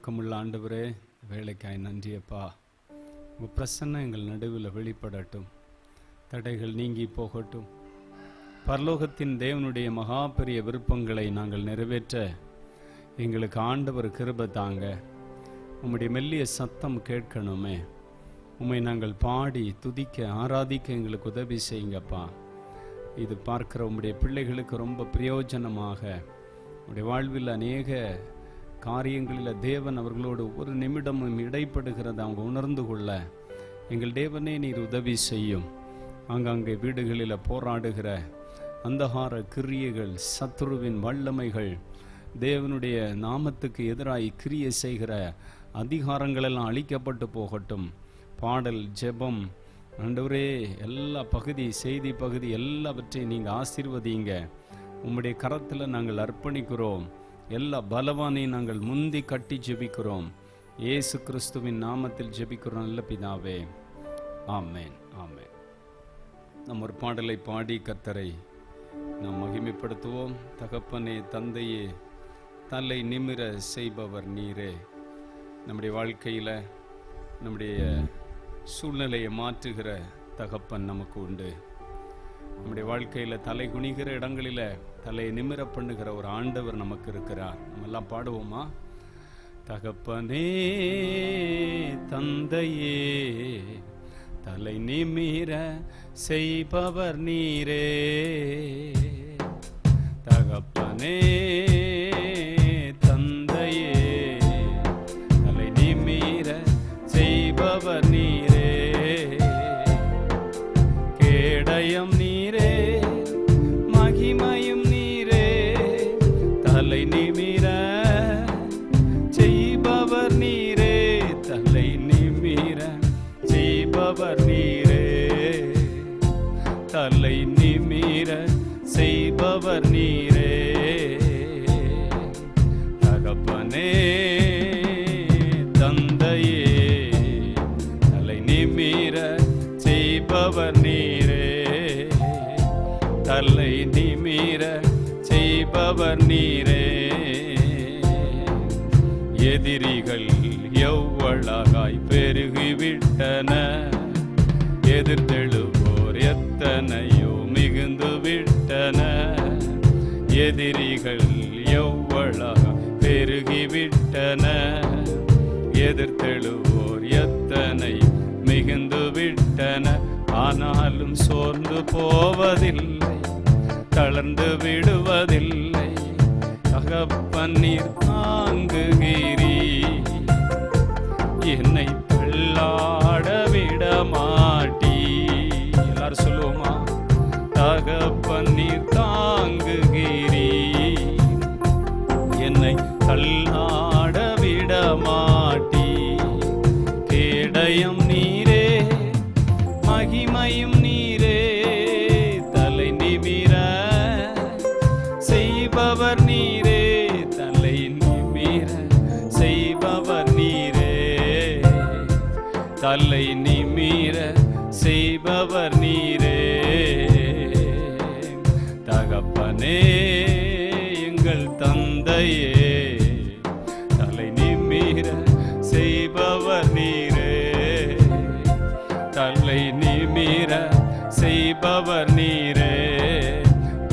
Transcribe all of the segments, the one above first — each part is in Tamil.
இரக்கமுள்ள ஆண்டவரே, வேலைக்காய் நன்றியப்பா. உங்கள் பிரசன்னம் எங்கள் நடுவில் வெளிப்படட்டும், தடைகள் நீங்கி போகட்டும். பரலோகத்தின் தேவனுடைய மகா பெரிய விருப்பங்களை நாங்கள் நிறைவேற்ற எங்களுக்கு ஆண்டவர் கிருபை தாங்க. உம்முடைய மெல்லிய சத்தம் கேட்கணுமே. உம்மை நாங்கள் பாடி துதிக்க ஆராதிக்க எங்களுக்கு உதவி செய்யுங்கப்பா. இது பார்க்குற உம்முடைய பிள்ளைகளுக்கு ரொம்ப பிரயோஜனமாக, உம்முடைய வாழ்வில் அநேக காரியங்களில் தேவன் அவர்களோடு ஒரு நிமிடமும் இடைப்படுகிறத அவங்க உணர்ந்து கொள்ள எங்கள் தேவனே நீர் உதவி செய்யும். ஆங்காங்கே வீடுகளில் போராடுகிற அந்தகார கிரியைகள், சத்துருவின் வல்லமைகள், தேவனுடைய நாமத்துக்கு எதிராக கிரியை செய்கிற அதிகாரங்களெல்லாம் அழிக்கப்பட்டு போகட்டும். பாடல், ஜெபம், ஆண்டவரே எல்லா பகுதி, செய்தி பகுதி எல்லாவற்றையும் நீங்கள் ஆசீர்வதிங்க. உம்முடைய கரத்தில் நாங்கள் அர்ப்பணிக்கிறோம். எல்லா பலவானையும் நாங்கள் முந்தி கட்டி ஜெபிக்கிறோம். இயேசு கிறிஸ்துவின் நாமத்தில் ஜெபிக்கிறோம் நல்ல பிதாவே, ஆமேன், ஆமேன். நம்ம ஒரு பாடலை பாடி கர்த்தரை நாம் மகிமைப்படுத்துவோம். தகப்பனே, தந்தையே, தலை நிமிர செய்பவர் நீரே. நம்முடைய வாழ்க்கையில் நம்முடைய சூழ்நிலையை மாற்றுகிற தகப்பன் நமக்கு உண்டு. நம்முடைய வாழ்க்கையில் தலை குனிகிற இடங்களில் தலையை நிமிர பண்ணுகிற ஒரு ஆண்டவர் நமக்கு இருக்கிறார். நம்ம எல்லாம் பாடுவோமா? தகப்பனே, தந்தையே, தலை நிமிர செய்பவர் நீரே. தகப்பனே, தந்தையே, தலை நிமிர செய்பவர் நீரே. கேடயம் நீரே, மகிமையும் நீரே, தலை நிமிர செய்பவர் நீரே. தலை நிமிர செய்பவர் நீரே. தலை நிமிர செய்பவர் நீரே. தகப்பனே, தந்தையே, தலை நிமிர செய்பவர் நீரே. தலை நிமிர செய்பவர் நீரே. எதிரிகள் எவ்வளவாய் பெருகிவிட்டன, எதிர்த்தெழுவோர் எத்தனையோ மிகுந்து விட்டன. எதிரிகள் எவ்வளவாய் பெருகிவிட்டன, எதிர்த்தெழுவோர் எத்தனை மிகுந்து விட்டன. ஆனாலும் சோர்ந்து போவதில்லை, தளர்ந்து விடுவதில்லை. தகப்பன் நீர் தாங்குகிறீ, என்னை தள்ளாட விட மாட்டீ. எல்லாரும் சொல்லுவோமா? தகப்பன் நீர் தாங்குகிறீ, என்னை தள்ளாட விட மாட்டீ. கேடயம் நீரே, மகிமையும் நீரே, தலை நிமிர செய்பவர் நீரே. தலை நிமிர செய்பவர் நீரே. தலை நிமிர செய்பவர் நீரே. தகப்பனே, எங்கள் தந்தையே, தலை நிமிர செய்பவர் நீரே. தலை நிமிர செய்பவர் நீரே.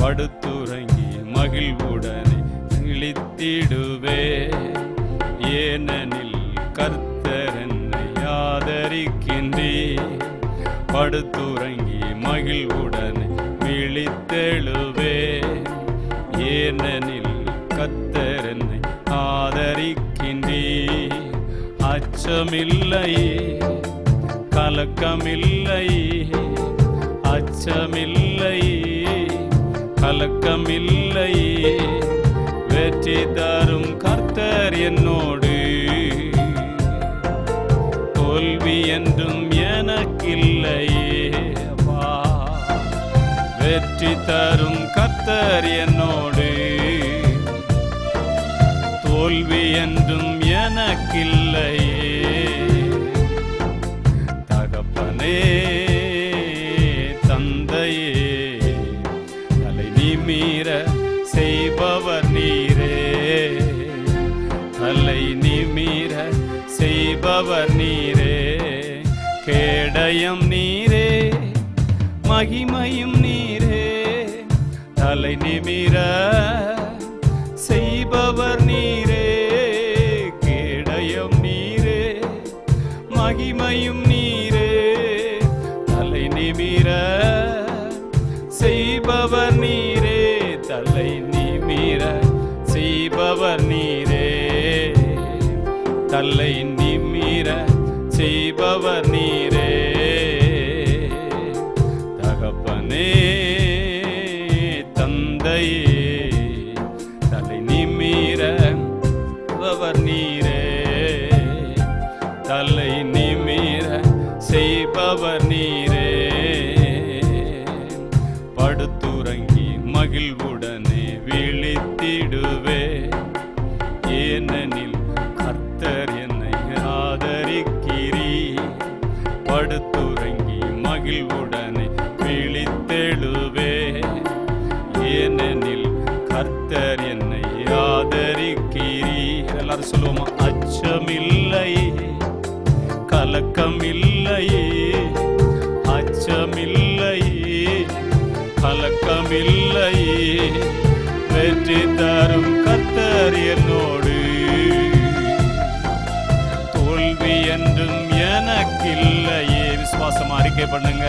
படுத்துறங்கி மகிழ்வுடனே விழித்திடுவே, ஏனெனில் கர்த்தர் என்னை ஆதரிக்கின்றே. படுத்துறங்கி மகிழ்வுடனே விழித்தெழுவே, ஏனெனில் கர்த்தர் என்னை ஆதரிக்கின்றே. அச்சமில்லையே, கலக்கமில்லையே, அச்சமில்லையே, கலக்கமில்லையே. வெற்றி தரும் கர்த்தர் என்னோடு, தோல்வி என்றும் எனக்கில்லையே. வெற்றி தரும் கர்த்தர் என்னோடு, தோல்வி என்றும் எனக்கில்லையே. தகப்பனே, தந்தையே, தலை நிமிர செய்பவர் நீரே. தலை நிமிர கேடயம் நீரே, மகிமையும் நீரே, தலை நிமிர செய்பவர் நீரே. கேடயம் நீரே, மகிமையும் நீரே, தலை நிமிர செய்பவர் நீரே, தலை நிமிர செய்பவர் நீரே, தலை நிமிர செய்பவர் நீரே. தகப்பனே தந்தையே, தலை நிமிர செய்பவர் நீரே, தலை நிமிர செய்பவர் நீரே. படுத்துறங்கி மகிழ்வுடனே விழித்திடுவே, ஏனெனில் கர்த்தர் என்னை ஆதரிக்கிறீ. படுத்துறங்கி மகிழ்வுடனே விழித்தெழுவே, ஏனெனில் கர்த்தர் என்னை ஆதரிக்கிறீ. எல்லாரும் சொல்லுவோமா? அச்சமில்லையே, கலக்கமில்லையே, அச்சமில்லையே, கலக்கமில்லையே, வெற்றி தரும் கர்த்தர் என்னோடு. தோல்வி என்றும் எனக்கில்லையே. விசுவாசம் அறிக்கை பண்ணுங்க.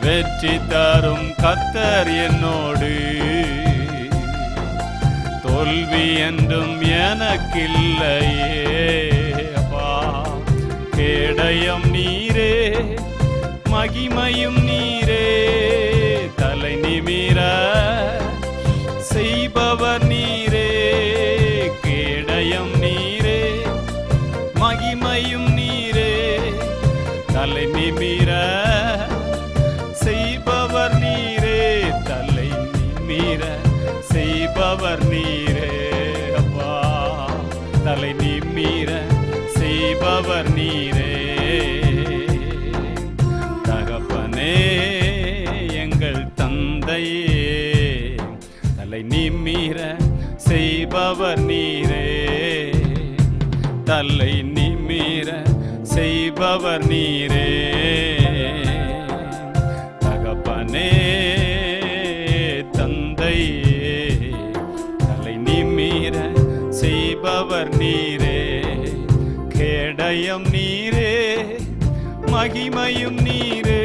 வெற்றி தரும் கர்த்தர் என்னோடு, தோல்வி என்றும் எனக்கில்லையே. அப்பா, கேடயம் நீரே, மகிமையும் நீரே, தலை நிமிர செய்பவர் நீரே. கேடயம் நீரே, மகிமையும் நீரே, தலை நிமிர செய்பவர் நீரே, தலை நிமிர செய்பவர் நீரே. அப்பா, தலை நிமிர செய்பவர் நீரே. தகப்பனே எங்கள் தந்தையே, தலை நிமிர செய்பவர் நீரே, தலை நிமிர செய்பவர் நீரே. தகப்பனே தந்தையே, தலை நிமிர செய்பவர் நீரே. கேடயம் நீரே, மகிமையும் நீரே,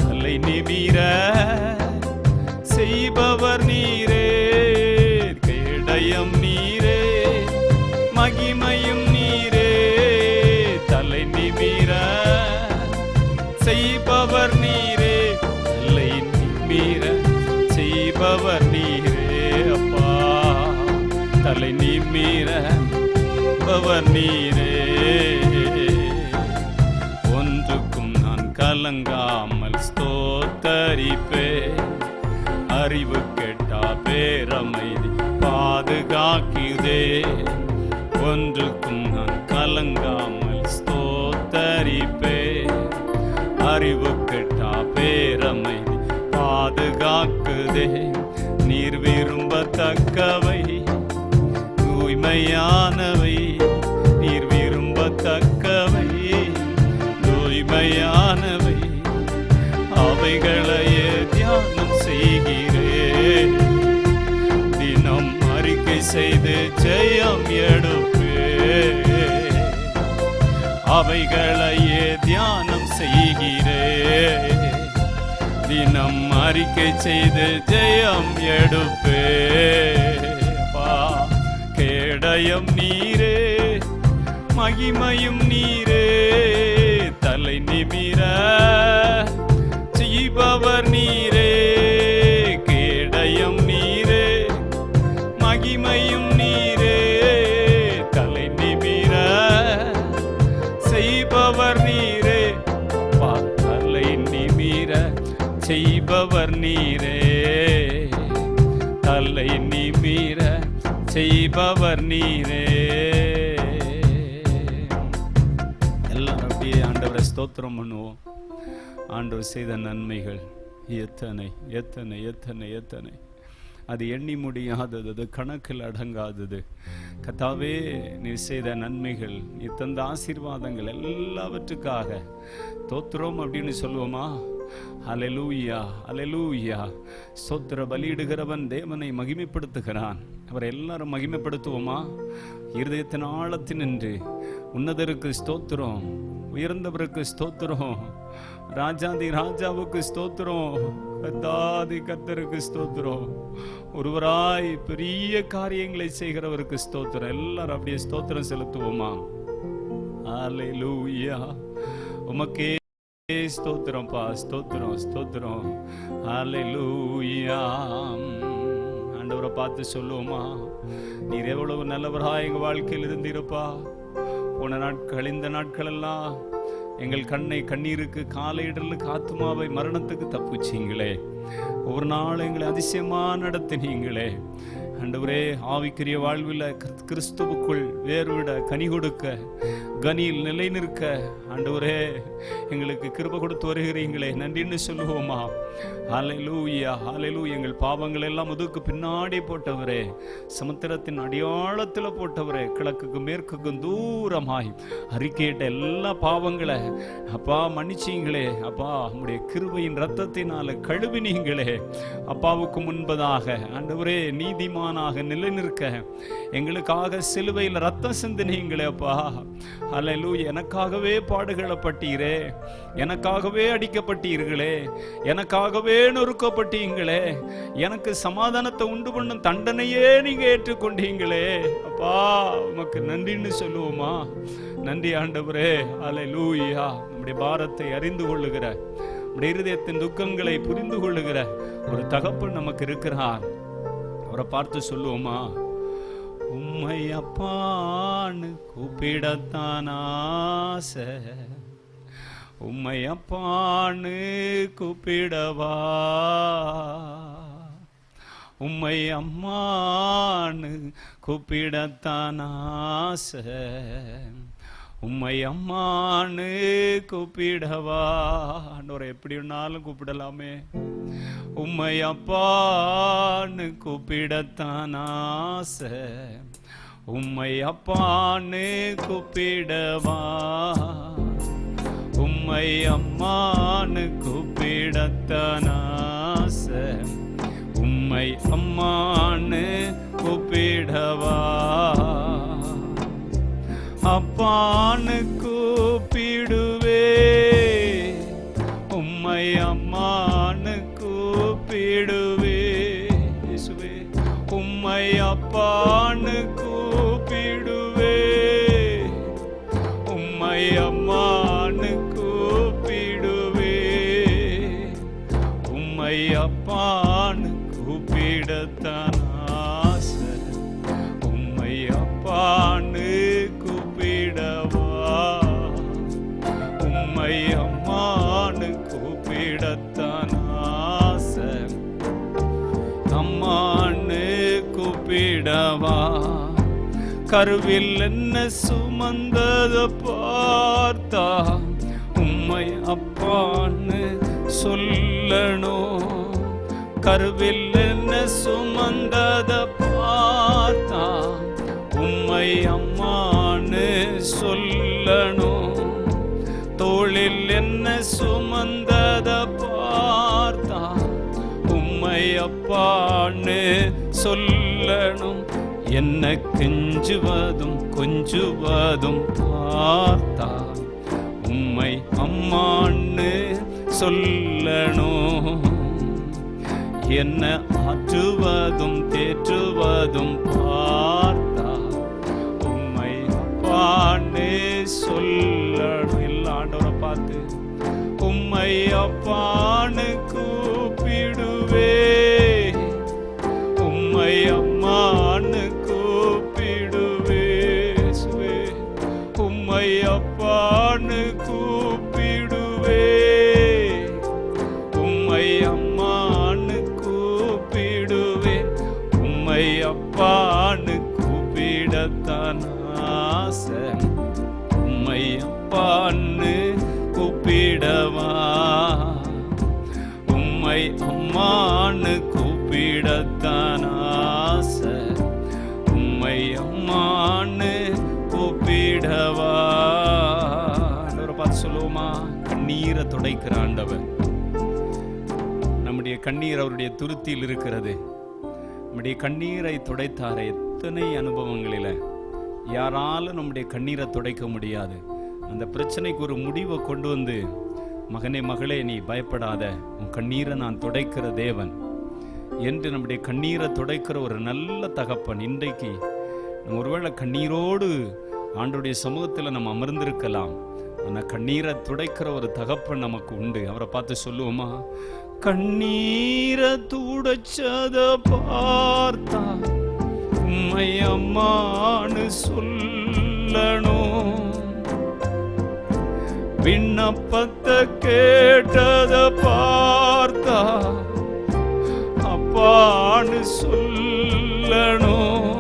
தலை நிமிர செய்பவர் நீரே. கேடயம் நீரே, மகிமையும் நீரே, தலை நிமிர செய்பவர் நீரே, தலை நிமிர செய்பவர் நீரே. அப்பா, தலை நிமிர செய்பவர் நீரே. ஒன்றுக்கும் நான் கலங்காமல் ஸ்தோத்தரிப்பே, அறிவு கெட்டா பேரமைதி பாதுகாக்குதே. ஒன்றுக்கும் நான் கலங்காமல் ஸ்தோத்தரிப்பே, அறிவு கெட்டா பேரமைதி பாதுகாக்குதே. நீர் விரும்பத்தக்கவை தூய்மையானவை, நீர் விரும்பத்தக்கவை தூய்மையானவை, அவைகளையே தியானம் செய்கிறேன். தினம் அறிக்கை செய்து ஜெயம் எடுப்பே, அவைகளையே தியானம் செய்கிறேன். தினம் அறிக்கை செய்து ஜெயம் எடுப்பே. கேடயம் நீரே, மகிமையும் நீரே, தலை நிமிர செய்பவர் நீரே. கேடயம் நீரே, மகிமையும் நீரே, தலை நிமிர செய்பவர் நீரே. தலை நிமிர செய்பவர் நீரே, தலை நிமிர செய்பவர் நீரே. எல்லாரும் அப்படியே ஆண்டவரை ஸ்தோத்திரம் பண்ணுவோம். ஆண்டவர் செய்த நன்மைகள் எத்தனை எத்தனை எத்தனை எத்தனை. அது எண்ணி முடியாதது, அது கணக்கில் அடங்காதது. கர்த்தாவே, நீர் செய்த நன்மைகள், நீர் தந்த ஆசீர்வாதங்கள் எல்லாவற்றுக்காக தோத்திரம் அப்படின்னு சொல்லுவோமா? அல்லேலூயா, அல்லேலூயா. ஸ்தோத்திர பலியிடுகிறவன் தேவனை மகிமைப்படுத்துகிறான். அவரை எல்லாரும் மகிமைப்படுத்துவோமா? இருதயத்தின் ஆழத்தினின்று உன்னதருக்கு ஸ்தோத்திரம், உயர்ந்தவருக்கு ஸ்தோத்திரம், ராஜாதி ராஜாவுக்கு ஸ்தோத்திரம், கர்த்தாதி கர்த்தருக்கு ஸ்தோத்திரம், ஒருவராய் பெரிய காரியங்களை செய்கிறவருக்கு ஸ்தோத்திரம். எல்லாரும் அப்படியே ஸ்தோத்திரம் செலுத்துவோமா? அல்லேலூயா. உமக்கே ஸ்தோத்திரம்ப்பா, ஸ்தோத்திரம், ஸ்தோத்திரம். அல்லேலூயா. ஆண்டவரை பார்த்து சொல்லுவோமா? நீர் எவ்வளவு நல்லவராய் எங்கள் வாழ்க்கையில் இருந்திருப்பா. போன நாட்கள், இந்த நாட்கள் எல்லாம் எங்கள் கண்ணீருக்கு, காலையிடலுக்கு, ஆத்மாவை மரணத்துக்கு தப்புச்சிங்களே. ஒவ்வொரு நாள் எங்களை அதிசயமா நடத்தினீங்களே. ஆண்டவரே, ஆவிக்குரிய வாழ்வில் கிறிஸ்துவுக்குள் வேர்விட, கனி கொடுக்க, கனியில் நிலை நிற்க ஆண்டவரே எங்களுக்கு கிருபை கொடுத்து வருகிறீங்களே, நன்றின்னு சொல்லுவோமா? ஹல்லேலூயா, ஹல்லேலூயா. எங்கள் பாவங்கள் எல்லாம் முதுகுக்கு பின்னாடி போட்டவரே, சமுத்திரத்தின் அடியாளத்தில் போட்டவரே, கிழக்குக்கும் மேற்குக்கும் தூரமாய் அறிக்கையிட்ட எல்லா பாவங்களை அப்பா மன்னிச்சீங்களே. அப்பா, உம்முடைய கிருபையின் இரத்தத்தினால கழுவினீங்களே. அப்பாவுக்கு முன்பதாக ஆண்டவரே நீதிமானாக நிலை நிற்க எங்களுக்காக சிலுவையில் ரத்தம் சிந்தினீங்களே. அப்பா, ஹல்லேலூயா. எனக்காகவே பாடுகளப்பட்டீரே, எனக்காகவே அடிக்கப்பட்டீர்களே, எனக்காகவே நொறுக்கப்பட்டீங்களே, எனக்கு சமாதானத்தை உண்டு பண்ணும் தண்டனையே நீங்க ஏற்றுக்கொண்டீங்களே. அப்பா, உமக்கு நன்றின்னு சொல்லுவோமா? நன்றி ஆண்டவரே. ஹல்லேலூயா. நம்முடைய பாரத்தை அறிந்து கொள்ளுகிற, நம்முடைய இருதயத்தின் துக்கங்களை புரிந்து கொள்ளுகிற ஒரு தகப்பன் நமக்கு இருக்கிறார். அவரை பார்த்து சொல்லுவோமா? உம்மை அப்பான்னு கூப்பிடத்தான் ஆசை, உம்மை அப்பான்னு கூப்பிடவா, உம்மை அம்மான்னு கூப்பிடத்தான் ஆசை, உம்மை அம்மான்னு கூப்பிடவா. ஆண்டவரை எப்படி வேணாலும் கூப்பிடலாமே. உம்மை அப்பான்னு கூப்பிடத்தான் ஆசை, உம்மை அப்பான்னு கூப்பிடவா, உம்மை அம்மான்னு கூப்பிடத்தான் ஆசை, உம்மை அம்மான்னு கூப்பிடவா, அப்பான்னு கூப்பிடுவே, உம்மை அம்மான்னு கூப்பிடுவே. இயேசுவே, உம்மை அப்பான்னு கூப்பிடுவே, உம்மை அம்மான்னு கூப்பிடுவே, உம்மை அப்பான்னு கூப்பிடத்தான் ஆசை, உம்மை அப்பான்னு கூப்பிடவா, உம்மை அம்மான்னு கூப்பிடத்தான் ஆசை, அம்மான்னு கூப்பிடவா. கருவில் என்ன சுமந்தத பார்த்தா உம்மை அப்பான்னு சொல்லணும். கருவில் என்ன சுமந்தத பார்த்தா உம்மை அம்மான்னு சொல்லணும். தோளில் என்ன சுமந்தத பார்த்தா உம்மை அப்பான்னு சொல்லணும். என்ன கெஞ்சுவதும் கொஞ்சுவதும் பார்த்தா உம்மை அம்மான்னு சொல்லணும். என்ன ஆற்றுவதும் தேற்றுவதும் பார்த்தா உம்மை அப்பான்னு சொல்லணும். எல்லா ஆண்டவரை பார்த்து உம்மை அப்பான்னு கூப்பிடுவே, உம்மை அம்மான்னு கூப்பிடுவே, உம்மை அப்பான்னு கூப்பிடுவே, உம்மை அம்மான்னு கூப்பிடுவே, உம்மை அப்பான்னு கூப்பிடத்தான் ஆசை, உம்மை அப்பான்னு கூப்பிடவா, உம்மை அம்மான்னு கூப்பிடத்தான் சொல்லுவோமா? கண்ணீரை துடைக்கிற ஆண்டவர். நம்முடைய கண்ணீர் அவருடைய துருத்தியில் இருக்கிறது. நம்முடைய கண்ணீரை துடைத்தார எத்தனை அனுபவங்களில் யாராலும் நம்முடைய கண்ணீரை துடைக்க முடியாது. அந்த பிரச்சனைக்கு ஒரு முடிவை கொண்டு வந்து, மகனே மகளே நீ பயப்படாத, உன் கண்ணீரை நான் துடைக்கிற தேவன் என்று நம்முடைய கண்ணீரை துடைக்கிற ஒரு நல்ல தகப்பன். இன்றைக்கு நம்ம ஒருவேளை கண்ணீரோடு ஆண்டவருடைய சமூகத்தில் நம்ம அமர்ந்திருக்கலாம். ஆனால் கண்ணீரை துடைக்கிற ஒரு தகப்பன் நமக்கு உண்டு. அவரை பார்த்து சொல்லுவோமா? கண்ணீரை துடைச்சத பார்த்தா உம்மை அம்மான்னு சொல்லணும், விண்ணப்பத்தை கேட்டத பார்த்தா அப்பான்னு சொல்லணும்,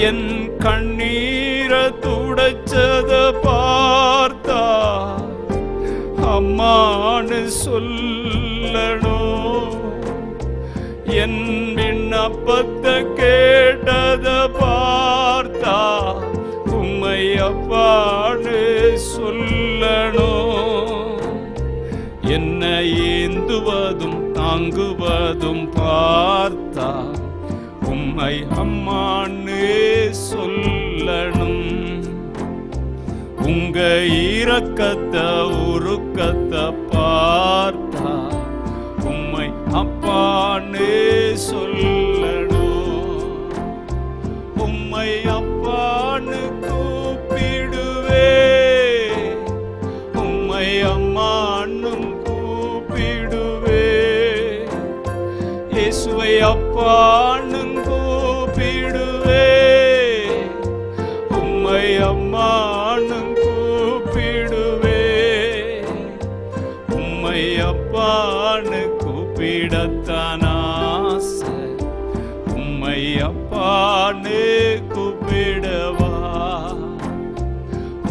என் கண்ணீரை துடைச்சத பார்த்தா அம்மான்னு சொல்லணும், என் விண்ணப்பத்தை கேட்டத பார்த்தா உம்மை அப்பான்னு சொல்லணும், என்னை ஏந்துவதும் தாங்குவதும் பார்த்தா உம்மை அம்மான்னு சொல்லணும், உங்க இரக்கத்தை உருக்கத்தை பார்த்தா உம்மை அப்பான்னு சொல்லணும், உம்மை அப்பான்னு கூப்பிடுவே, உம்மை அம்மான்னும் கூப்பிடுவே, இயேசுவை அப்பான்னும் கூப்பிடுவே, உம்மை அம்மான்னும் கூப்பிடுவே, உம்மை அப்பான்னு கூப்பிடத்தான் ஆசை, உம்மை அப்பான்னு கூப்பிடவா,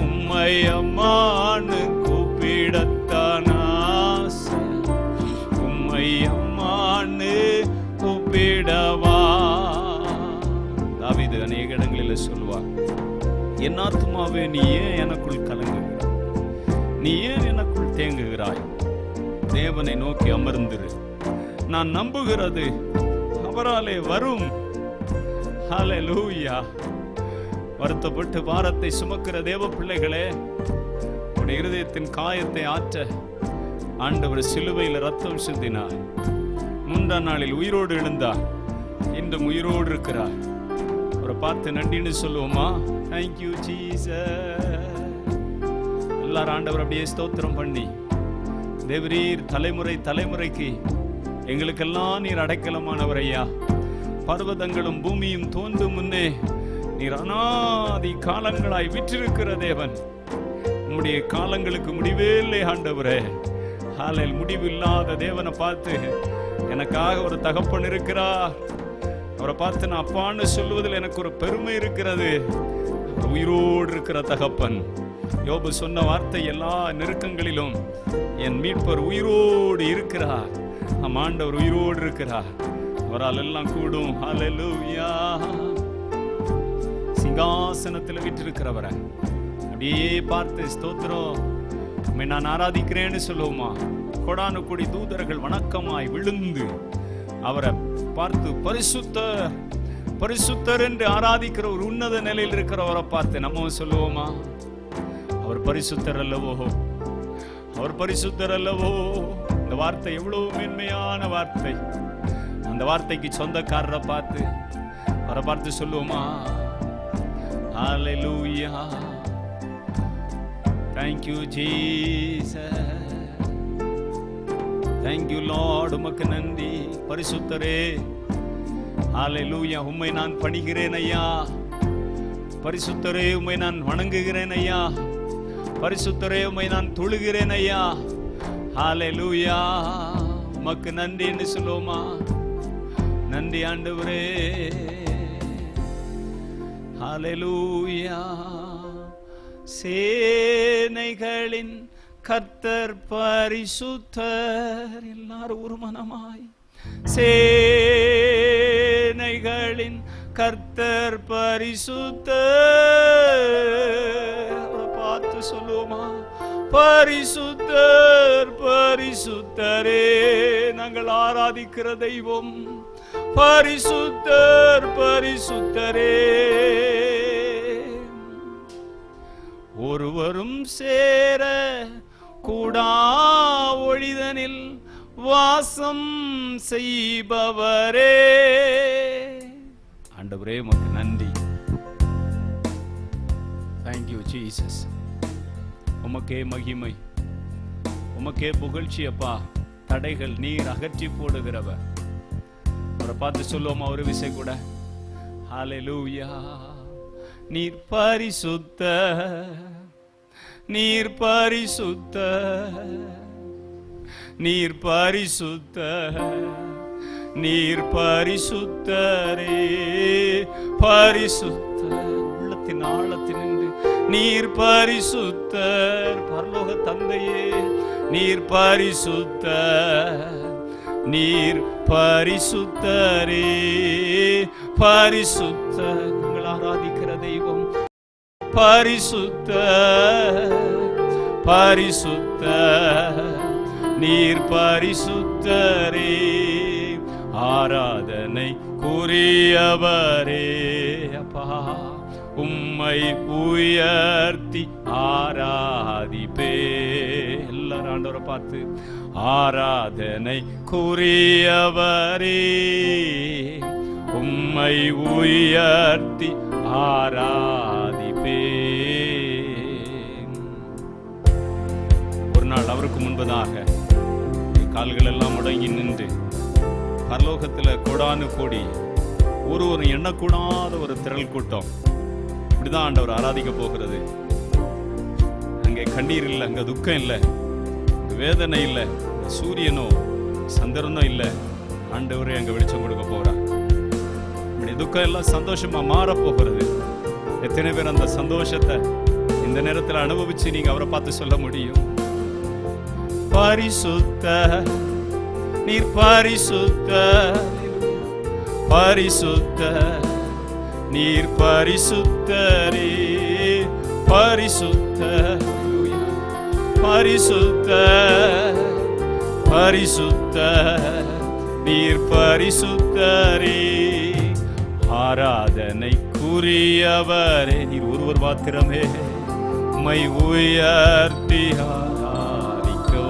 உம்மை அம்மான்னு கூப்பிடத்தான் ஆசை, உம்மை அம்மான்னு கூப்பிடவா. தாவீது அநேக இடங்களில் சொல்லுவார், என் ஆத்துமாவே நீ ஏன் எனக்குள் கலங்குகிறாய், நீ ஏன் எனக்குள் தேங்குகிறாய், தேவனை நோக்கி அமர்ந்திரு, நான் நம்புகிறது அவராலே வரும். ஹல்லேலூயா. வருத்தப்பட்டு பாரத்தை சுமக்கிற தேவ பிள்ளைகளே, உடைய இருதயத்தின் காயத்தை ஆற்ற ஆண்டவர் சிலுவையில் ரத்தம் சிந்தினார். 3ஆம் நாளில் உயிரோடு எழுந்தார். இன்றும் உயிரோடு இருக்கிறார். அவரை பார்த்து நன்றின்னு சொல்லுவோமா? Thank you Jesus. எல்லாரும் ஆண்டவர் அப்படியே ஸ்தோத்திரம் பண்ணி, தேவரீர் தலைமுறை தலைமுறைக்கு எங்களுக்கெல்லாம் நீர் அடைக்கலமானவர் ஐயா. பர்வதங்களும் பூமியும் தோன்றும் முன்னே நீர் அநாதி காலங்களாய் விற்றிருக்கிற தேவன். உம்முடைய காலங்களுக்கு முடிவே இல்லை ஆண்டவரே. ஹல்லேலூயா. முடிவு இல்லாத தேவனை பார்த்து எனக்காக ஒரு தகப்பன் இருக்கிறார், அவரை பார்த்து நான் அப்பான்னு சொல்லுவதில் எனக்கு ஒரு பெருமை இருக்கிறது. உயிரோடு இருக்கிற தகப்பன். யோபு சொன்ன வார்த்தை, எல்லா நெருக்கங்களிலும் என் மீட்பர் உயிரோடு இருக்கிறார். ஆண்டவர் உயிரோடு இருக்கிறார். அவரால் எல்லாம் கூடும். ஹல்லேலூயா. சிங்காசனத்தில் விட்டிருக்கிறவரை அப்படியே பார்த்து ஸ்தோத்திரம் உம்மை நான் ஆராதிக்கிறேன்னு சொல்லுவோமா? கொடானு கூடி தூதர்கள் வணக்கமாய் விழுந்து அவரை பார்த்து பரிசுத்தர் பரிசுத்தர் என்று ஆராதிக்கிற ஒரு உன்னத நிலையில் இருக்கிறவரை பார்த்து நம்ம சொல்லுவோமா? அவர் பரிசுத்தர் அல்லவோ, அவர் பரிசுத்தர் அல்லவோ. இந்த வார்த்தை எவ்வளவு மேன்மையான வார்த்தை. அந்த வார்த்தைக்கு சொந்தக்காரரை பார்த்து அவரை பார்த்து சொல்லுவோமா? ஹல்லேலூயா. Thank you Jesus. Thank you Lord. உமக்கு நன்றி பரிசுத்தரே. ஹல்லேலூயா. உம்மை நான் பணிகிறேன் ஐயா. பரிசுத்தரே உம்மை நான் வணங்குகிறேன் ஐயா. பரிசுத்தரே உம்மை நான் தொழுகிறேன் ஐயா. ஹல்லேலூயா. உமக்கு நன்றின்னு சொல்லுவோமா? நன்றி ஆண்டவரே. ஹல்லேலூயா. சேனைகளின் கர்த்தர் பரிசுத்தர். எல்லாரும் ஒரு மனமாய் சேனைகளின் கர்த்தர் பரிசுத்தர். அவரை பார்த்து சொல்லுவோமா? பரிசுத்தர் பரிசுத்தரே. நாங்கள் ஆராதிக்கிற தெய்வம் பரிசுத்தர் பரிசுத்தரே. ஒருவரும் சேர கூடா ஒழிதனில் வாசம் செய்பவரே. ஆண்டவரே உமக்கு நன்றி. Thank you Jesus. உமக்கே மகிமை, உமக்கே புகழ்ச்சி அப்பா. தடைகள் நீர் அகற்றி போடுகிறவர். அவரை பார்த்து சொல்லுவோமா ஒரு விசை கூட? ஹல்லேலூயா. நீர் பரிசுத்த, நீர் பரிசுத்த, நீர் பரிசுத்த, நீர் பரிசுத்தரே. பரிசுத்த உள்ளத்தின் ஆழத்தினின்று நீர் பரிசுத்தர். பரலோக தந்தையே நீர் பரிசுத்த, நீர் பரிசுத்தரே. பரிசுத்த நாங்கள் ஆராதிக்கிற தெய்வம் பரிசுத்த பரிசுத்த, நீர் பரிசுத்தரே. ஆராதனை கூறியவரே அப்பா, உம்மை உயர்த்தி ஆராதிப்பே. எல்லாரும் ஆண்டவரை பார்த்து ஆராதனை கூறியவரே, உம்மை உயர்த்தி ஆராதிப்பே. ஒரு நாள் அவருக்கு முன்பதாக கால்கள் எல்லாம் முடங்கி நின்று பரலோகத்தில் கோடானு கோடி ஒரு எண்ணக்கூடாத ஒரு திரள் கூட்டம் இப்படிதான் ஆண்டவர் ஆராதிக்க போகிறது. அங்கே கண்ணீர் இல்லை, அங்க துக்கம் இல்லை, வேதனை இல்லை, சூரியனோ சந்திரனோ இல்லை. ஆண்டவரே அங்க வெளிச்சம் கொடுக்க போறார். இப்படி துக்கம் எல்லாம் சந்தோஷமா மாற போகிறது. எத்தனை பேர் அந்த சந்தோஷத்தை இந்த நேரத்தில் அனுபவிச்சு நீங்க அவரை பார்த்து சொல்ல முடியும்? பரிசுத்த, நீர் பரிசுத்த, பரிசுத்த, நீர் பரிசுத்தரே. பரிசுத்த பரிசுத்த பரிசுத்த, நீர் பரிசுத்தரே. ஆராதனை கூறியவரே, நீர் ஒருவர் மாத்திரமே. உம்மை உயர்த்தி ஆராதிக்கோ.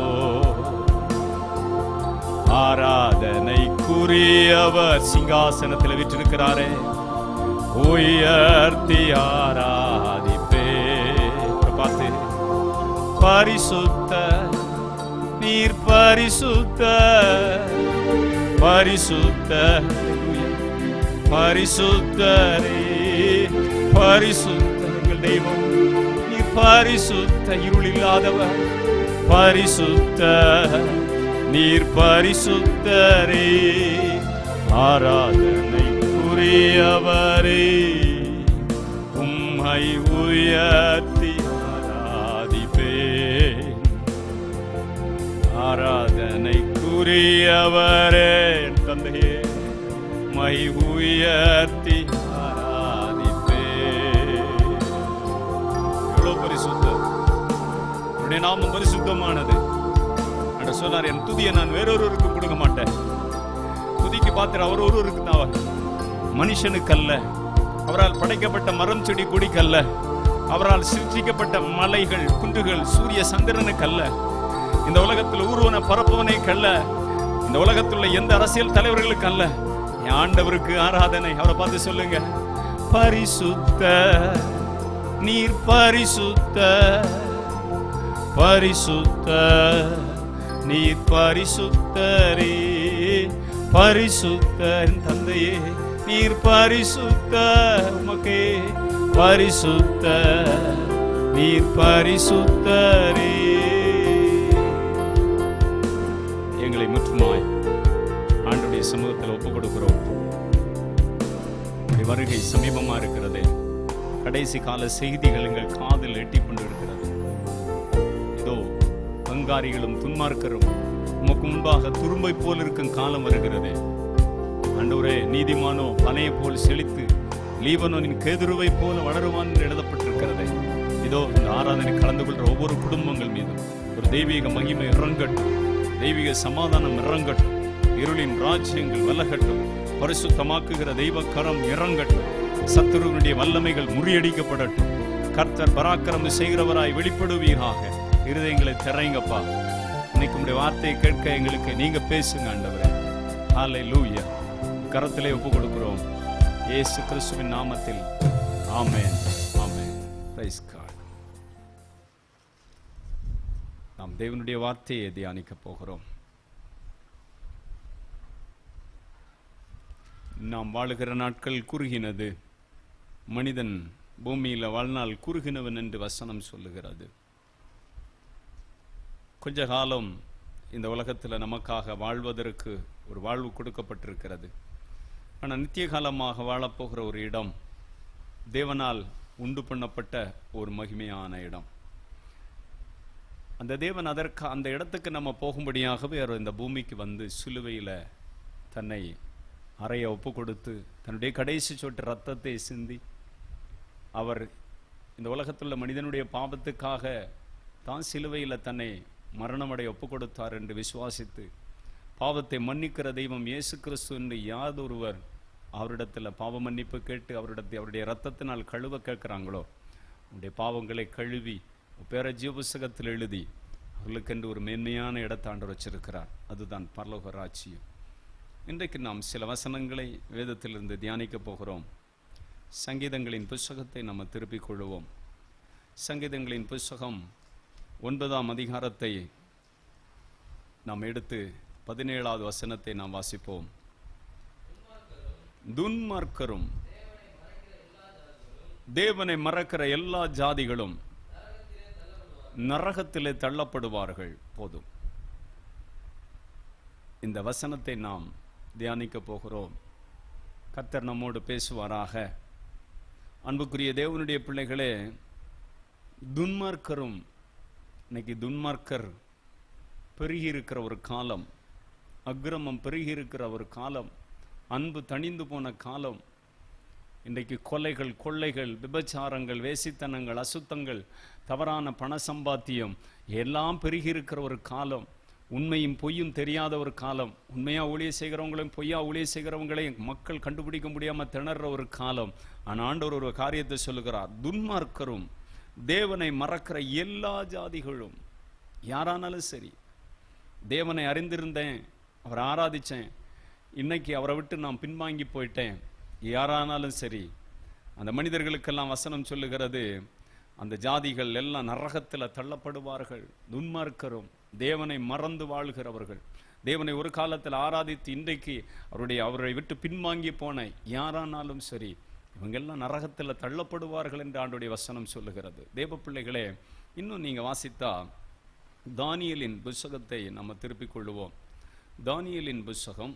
ஆராதனை கூறியவர் சிங்காசனத்தில் விற்றிருக்கிறாரே, உயர்த்தி ஆராதிப்பே. பார்த்து பரிசுத்த, நீர் பரிசுத்த பரிசுத்த, பரிசுத்தரே. பரிசுத்த எங்கள் தெய்வம் நீர் பரிசுத்த, இருள் இல்லாதவர். பரிசுத்த, நீர் பரிசுத்தரே. ஆராதனை கூறியவரே, உம்மை உயர்த்தி ஆராதிப்பே. ஆராதனை கூறியவரே தந்தையே, உம்மை உயர்த்தி ஆராதிப்பே. எவ்வளவு பரிசுத்தர்! உடைய நாமம் பரிசுத்தமானது. சொன்னார், என் துதியை நான் வேறொருவருக்கு கொடுக்க மாட்டேன். துதிக்கு பாத்திரம் அவர் ஒருவருக்கு தான். மனுஷனுக்கு அல்ல, அவரால் படைக்கப்பட்ட மரம் செடி கொடிக்கல்ல, அவரால் சிருஷ்டிக்கப்பட்ட மலைகள் குன்றுகள் சூரிய சந்திரனுக்கு அல்ல, இந்த உலகத்தில் ஊர்வன பரப்பவனை கல்ல, இந்த உலகத்தில் உள்ள எந்த அரசியல் தலைவர்களுக்கு அல்ல. என் ஆண்டவருக்கு ஆராதனை. அவரை பார்த்து சொல்லுங்க, பரிசுத்த, நீர் பரிசுத்த பரிசுத்த, நீர் பரிசுத்தரே. பரிசுத்த தந்தையே, நீர் பரிசுத்த, உமக்கே பரிசுத்த, நீர் பரிசுத்தரே. எங்களை முற்றுமாய் ஆண்டவருடைய சமூகத்தில் ஒப்புக் கொடுக்கிறோம். வருகை சமீபமா இருக்கிறது. கடைசி கால செய்திகள் எங்கள் காதில் எட்டிக் கொண்டு இருக்கிறது. இதோ பங்காரிகளும் துன்மார்க்கரும் உமக்கு முன்பாக துரும்பை போல் இருக்கும் காலம் வருகிறது. ஆண்டவரே, நீதிமானோ பனையை போல் செழித்து லீபனோனின் கேதுருவை போல வளருவான் என்று எழுதப்பட்டிருக்கிறது. இதோ இந்த ஆராதனை கலந்து கொள்கிற ஒவ்வொரு குடும்பங்கள் மீதும் ஒரு தெய்வீக மகிமை இறங்கட்டும், தெய்வீக சமாதானம் இறங்கட்டும், இருளின் ராஜ்யங்கள் விலகட்டும், பரிசுத்தமாக்குகிற தெய்வ கரம் இறங்கட்டும், சத்துருவினுடைய வல்லமைகள் முறியடிக்கப்படட்டும். கர்த்தர் பராக்கிரமம் செய்கிறவராய் வெளிப்படுவீராக. இருதயங்களை திறங்கப்பா. இன்னைக்கு உங்களுடைய வார்த்தையை கேட்க எங்களுக்கு நீங்க பேசுங்க ஆண்டவரே. ஹல்லேலூயா. கரத்திலே ஒப்பு கொடுக்கிறோம் இயேசு கிறிஸ்துவின் நாமத்தில். Amen, amen. Praise God. நாம் தேவனுடைய வார்த்தையை தியானிக்க போகிறோம். நாம் வாழுகிற நாட்கள் குறுகினது. மனிதன் பூமியில வாழ்நாள் குறுகினவன் என்று வசனம் சொல்லுகிறது. கொஞ்ச காலம் இந்த உலகத்தில் நமக்காக வாழ்வதற்கு ஒரு வாழ்வு கொடுக்கப்பட்டிருக்கிறது. ஆனால் நித்திய காலமாக வாழப்போகிற ஒரு இடம், தேவனால் உண்டு பண்ணப்பட்ட ஒரு மகிமையான இடம். அந்த தேவன் அந்த இடத்துக்கு நம்ம போகும்படியாகவே அவர் இந்த பூமிக்கு வந்து சிலுவையில் தன்னை அறைய ஒப்பு கொடுத்து தன்னுடைய கடைசி சொட்டு ரத்தத்தை சிந்தி அவர் இந்த உலகத்தில் உள்ள மனிதனுடைய பாவத்துக்காக தான் சிலுவையில் தன்னை மரணமடைய ஒப்பு கொடுத்தார் என்று விசுவாசித்து பாவத்தை மன்னிக்கிற தெய்வம் இயேசு கிறிஸ்து என்று யாதொருவர் அவரிடத்தில் பாவ மன்னிப்பு கேட்டு அவருடைய இரத்தத்தினால் கழுவ கேட்குறாங்களோ, அவருடைய பாவங்களை கழுவி பேர ஜீவ புஸ்தகத்தில் எழுதி அவர்களுக்கென்று ஒரு மேன்மையான இடத்தை ஆண்டவர் வச்சிருக்கிறார். அதுதான் பரலோக ராஜ்யம். இன்றைக்கு நாம் சில வசனங்களை வேதத்திலிருந்து தியானிக்க போகிறோம். சங்கீதங்களின் புஸ்தகத்தை நம்ம திருப்பிக் கொள்வோம். சங்கீதங்களின் புஸ்தகம் 9ஆம் அதிகாரத்தை நாம் எடுத்து 17வது வசனத்தை நாம் வாசிப்போம். துன்மார்க்கரும் தேவனை மறக்கிற எல்லா ஜாதிகளும் நரகத்திலே தள்ளப்படுவார்கள். போதும். இந்த வசனத்தை நாம் தியானிக்க போகிறோம். கர்த்தர் நம்மோடு பேசுவாராக. அன்புக்குரிய தேவனுடைய பிள்ளைகளே, துன்மார்க்கரும், இன்னைக்கு துன்மார்க்கர் பெருகி இருக்கிற ஒரு காலம், அக்கிரமம் பெருகி இருக்கிற ஒரு காலம், அன்பு தணிந்து போன காலம். இன்றைக்கு கொலைகள், கொள்ளைகள், விபச்சாரங்கள், வேசித்தனங்கள், அசுத்தங்கள், தவறான பண சம்பாத்தியம் எல்லாம் பெருகி இருக்கிற ஒரு காலம். உண்மையும் பொய்யும் தெரியாத ஒரு காலம். உண்மையாக ஊழிய செய்கிறவங்களையும் பொய்யா ஊழிய செய்கிறவங்களையும் மக்கள் கண்டுபிடிக்க முடியாமல் திணற ஒரு காலம். ஆனால் ஆண்டவர் ஒரு காரியத்தை சொல்லுகிறார். துன்மார்க்கரும் தேவனை மறக்கிற எல்லா ஜாதிகளும், யாரானாலும் சரி, தேவனை அறிந்திருந்தேன், அவரை ஆராதித்தேன், இன்னைக்கு அவரை விட்டு நான் பின்வாங்கி போயிட்டேன், யாரானாலும் சரி, அந்த மனிதர்களுக்கெல்லாம் வசனம் சொல்லுகிறது, அந்த ஜாதிகள் எல்லாம் நரகத்தில் தள்ளப்படுவார்கள். துன்மார்க்கரும் தேவனை மறந்து வாழ்கிறவர்கள், தேவனை ஒரு காலத்தில் ஆராதித்து இன்றைக்கு அவரை விட்டு பின்வாங்கி போன யாரானாலும் சரி, இவங்கெல்லாம் நரகத்தில் தள்ளப்படுவார்கள் என்று ஆண்டவருடைய வசனம் சொல்லுகிறது. தேவ பிள்ளைகளே, இன்னும் நீங்கள் வாசித்தா தானியேலின் புஸ்தகத்தை நம்ம திருப்பிக் கொள்ளுவோம். தானியேலின் புஸ்தகம்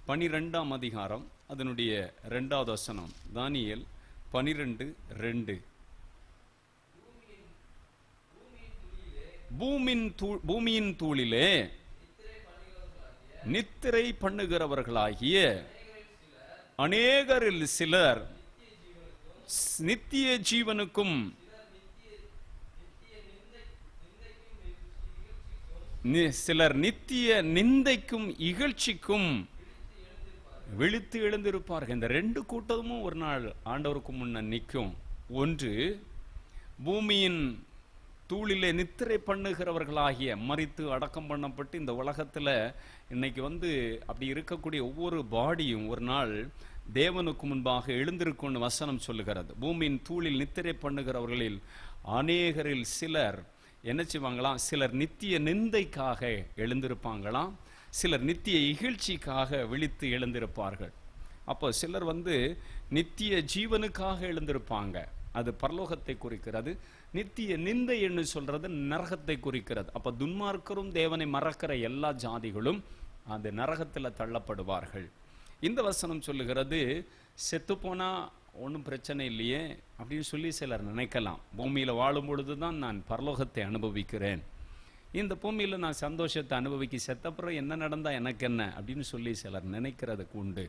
12ஆம் அதிகாரம் அதனுடைய 2வது வசனம். தானியேல் 12:2. பூமியின் தூளிலே நித்திரை பண்ணுகிறவர்களாகிய அநேகரில் சிலர் நித்திய ஜீவனுக்கும் சிலர் நித்திய நிந்தைக்கும் இகழ்ச்சிக்கும் விழித்து எழுந்திருப்பார்கள். இந்த 2 கூட்டமும் ஒரு நாள் ஆண்டவருக்கு முன்ன நிற்கும். ஒன்று, பூமியின் தூளிலே நித்திரை பண்ணுகிறவர்களாகிய, மரித்து அடக்கம் பண்ணப்பட்டு இந்த உலகத்தில் இன்னைக்கு அப்படி இருக்கக்கூடிய ஒவ்வொரு பாடியும் ஒரு நாள் தேவனுக்கு முன்பாக எழுந்திருக்கும்னு வசனம் சொல்லுகிறது. பூமியின் தூளில் நித்திரை பண்ணுகிறவர்களில் அநேகரில் சிலர் என்ன செய்வாங்களாம்? சிலர் நித்திய நிந்தைக்காக எழுந்திருப்பாங்களாம், சிலர் நித்திய இகழ்ச்சிக்காக விழித்து எழுந்திருப்பார்கள். அப்போ சிலர் நித்திய ஜீவனுக்காக எழுந்திருப்பாங்க, அது பரலோகத்தை குறிக்கிறது. நித்திய நிந்தை என்று சொல்றது நரகத்தை குறிக்கிறது. அப்ப துன்மார்க்கரும் தேவனை மறக்கிற எல்லா ஜாதிகளும் அந்த நரகத்தில் தள்ளப்படுவார்கள். இந்த வசனம் சொல்லுகிறது, செத்து போனா ஒன்றும் பிரச்சனை இல்லையே அப்படின்னு சொல்லி சிலர் நினைக்கலாம். பூமியில் வாழும் பொழுது தான் நான் பரலோகத்தை அனுபவிக்கிறேன், இந்த பூமியில் நான் சந்தோஷத்தை அனுபவிக்க, செத்தப்புறம் என்ன நடந்தா எனக்கு என்ன அப்படின்னு சொல்லி சிலர் நினைக்கிறதுக்கு உண்டு.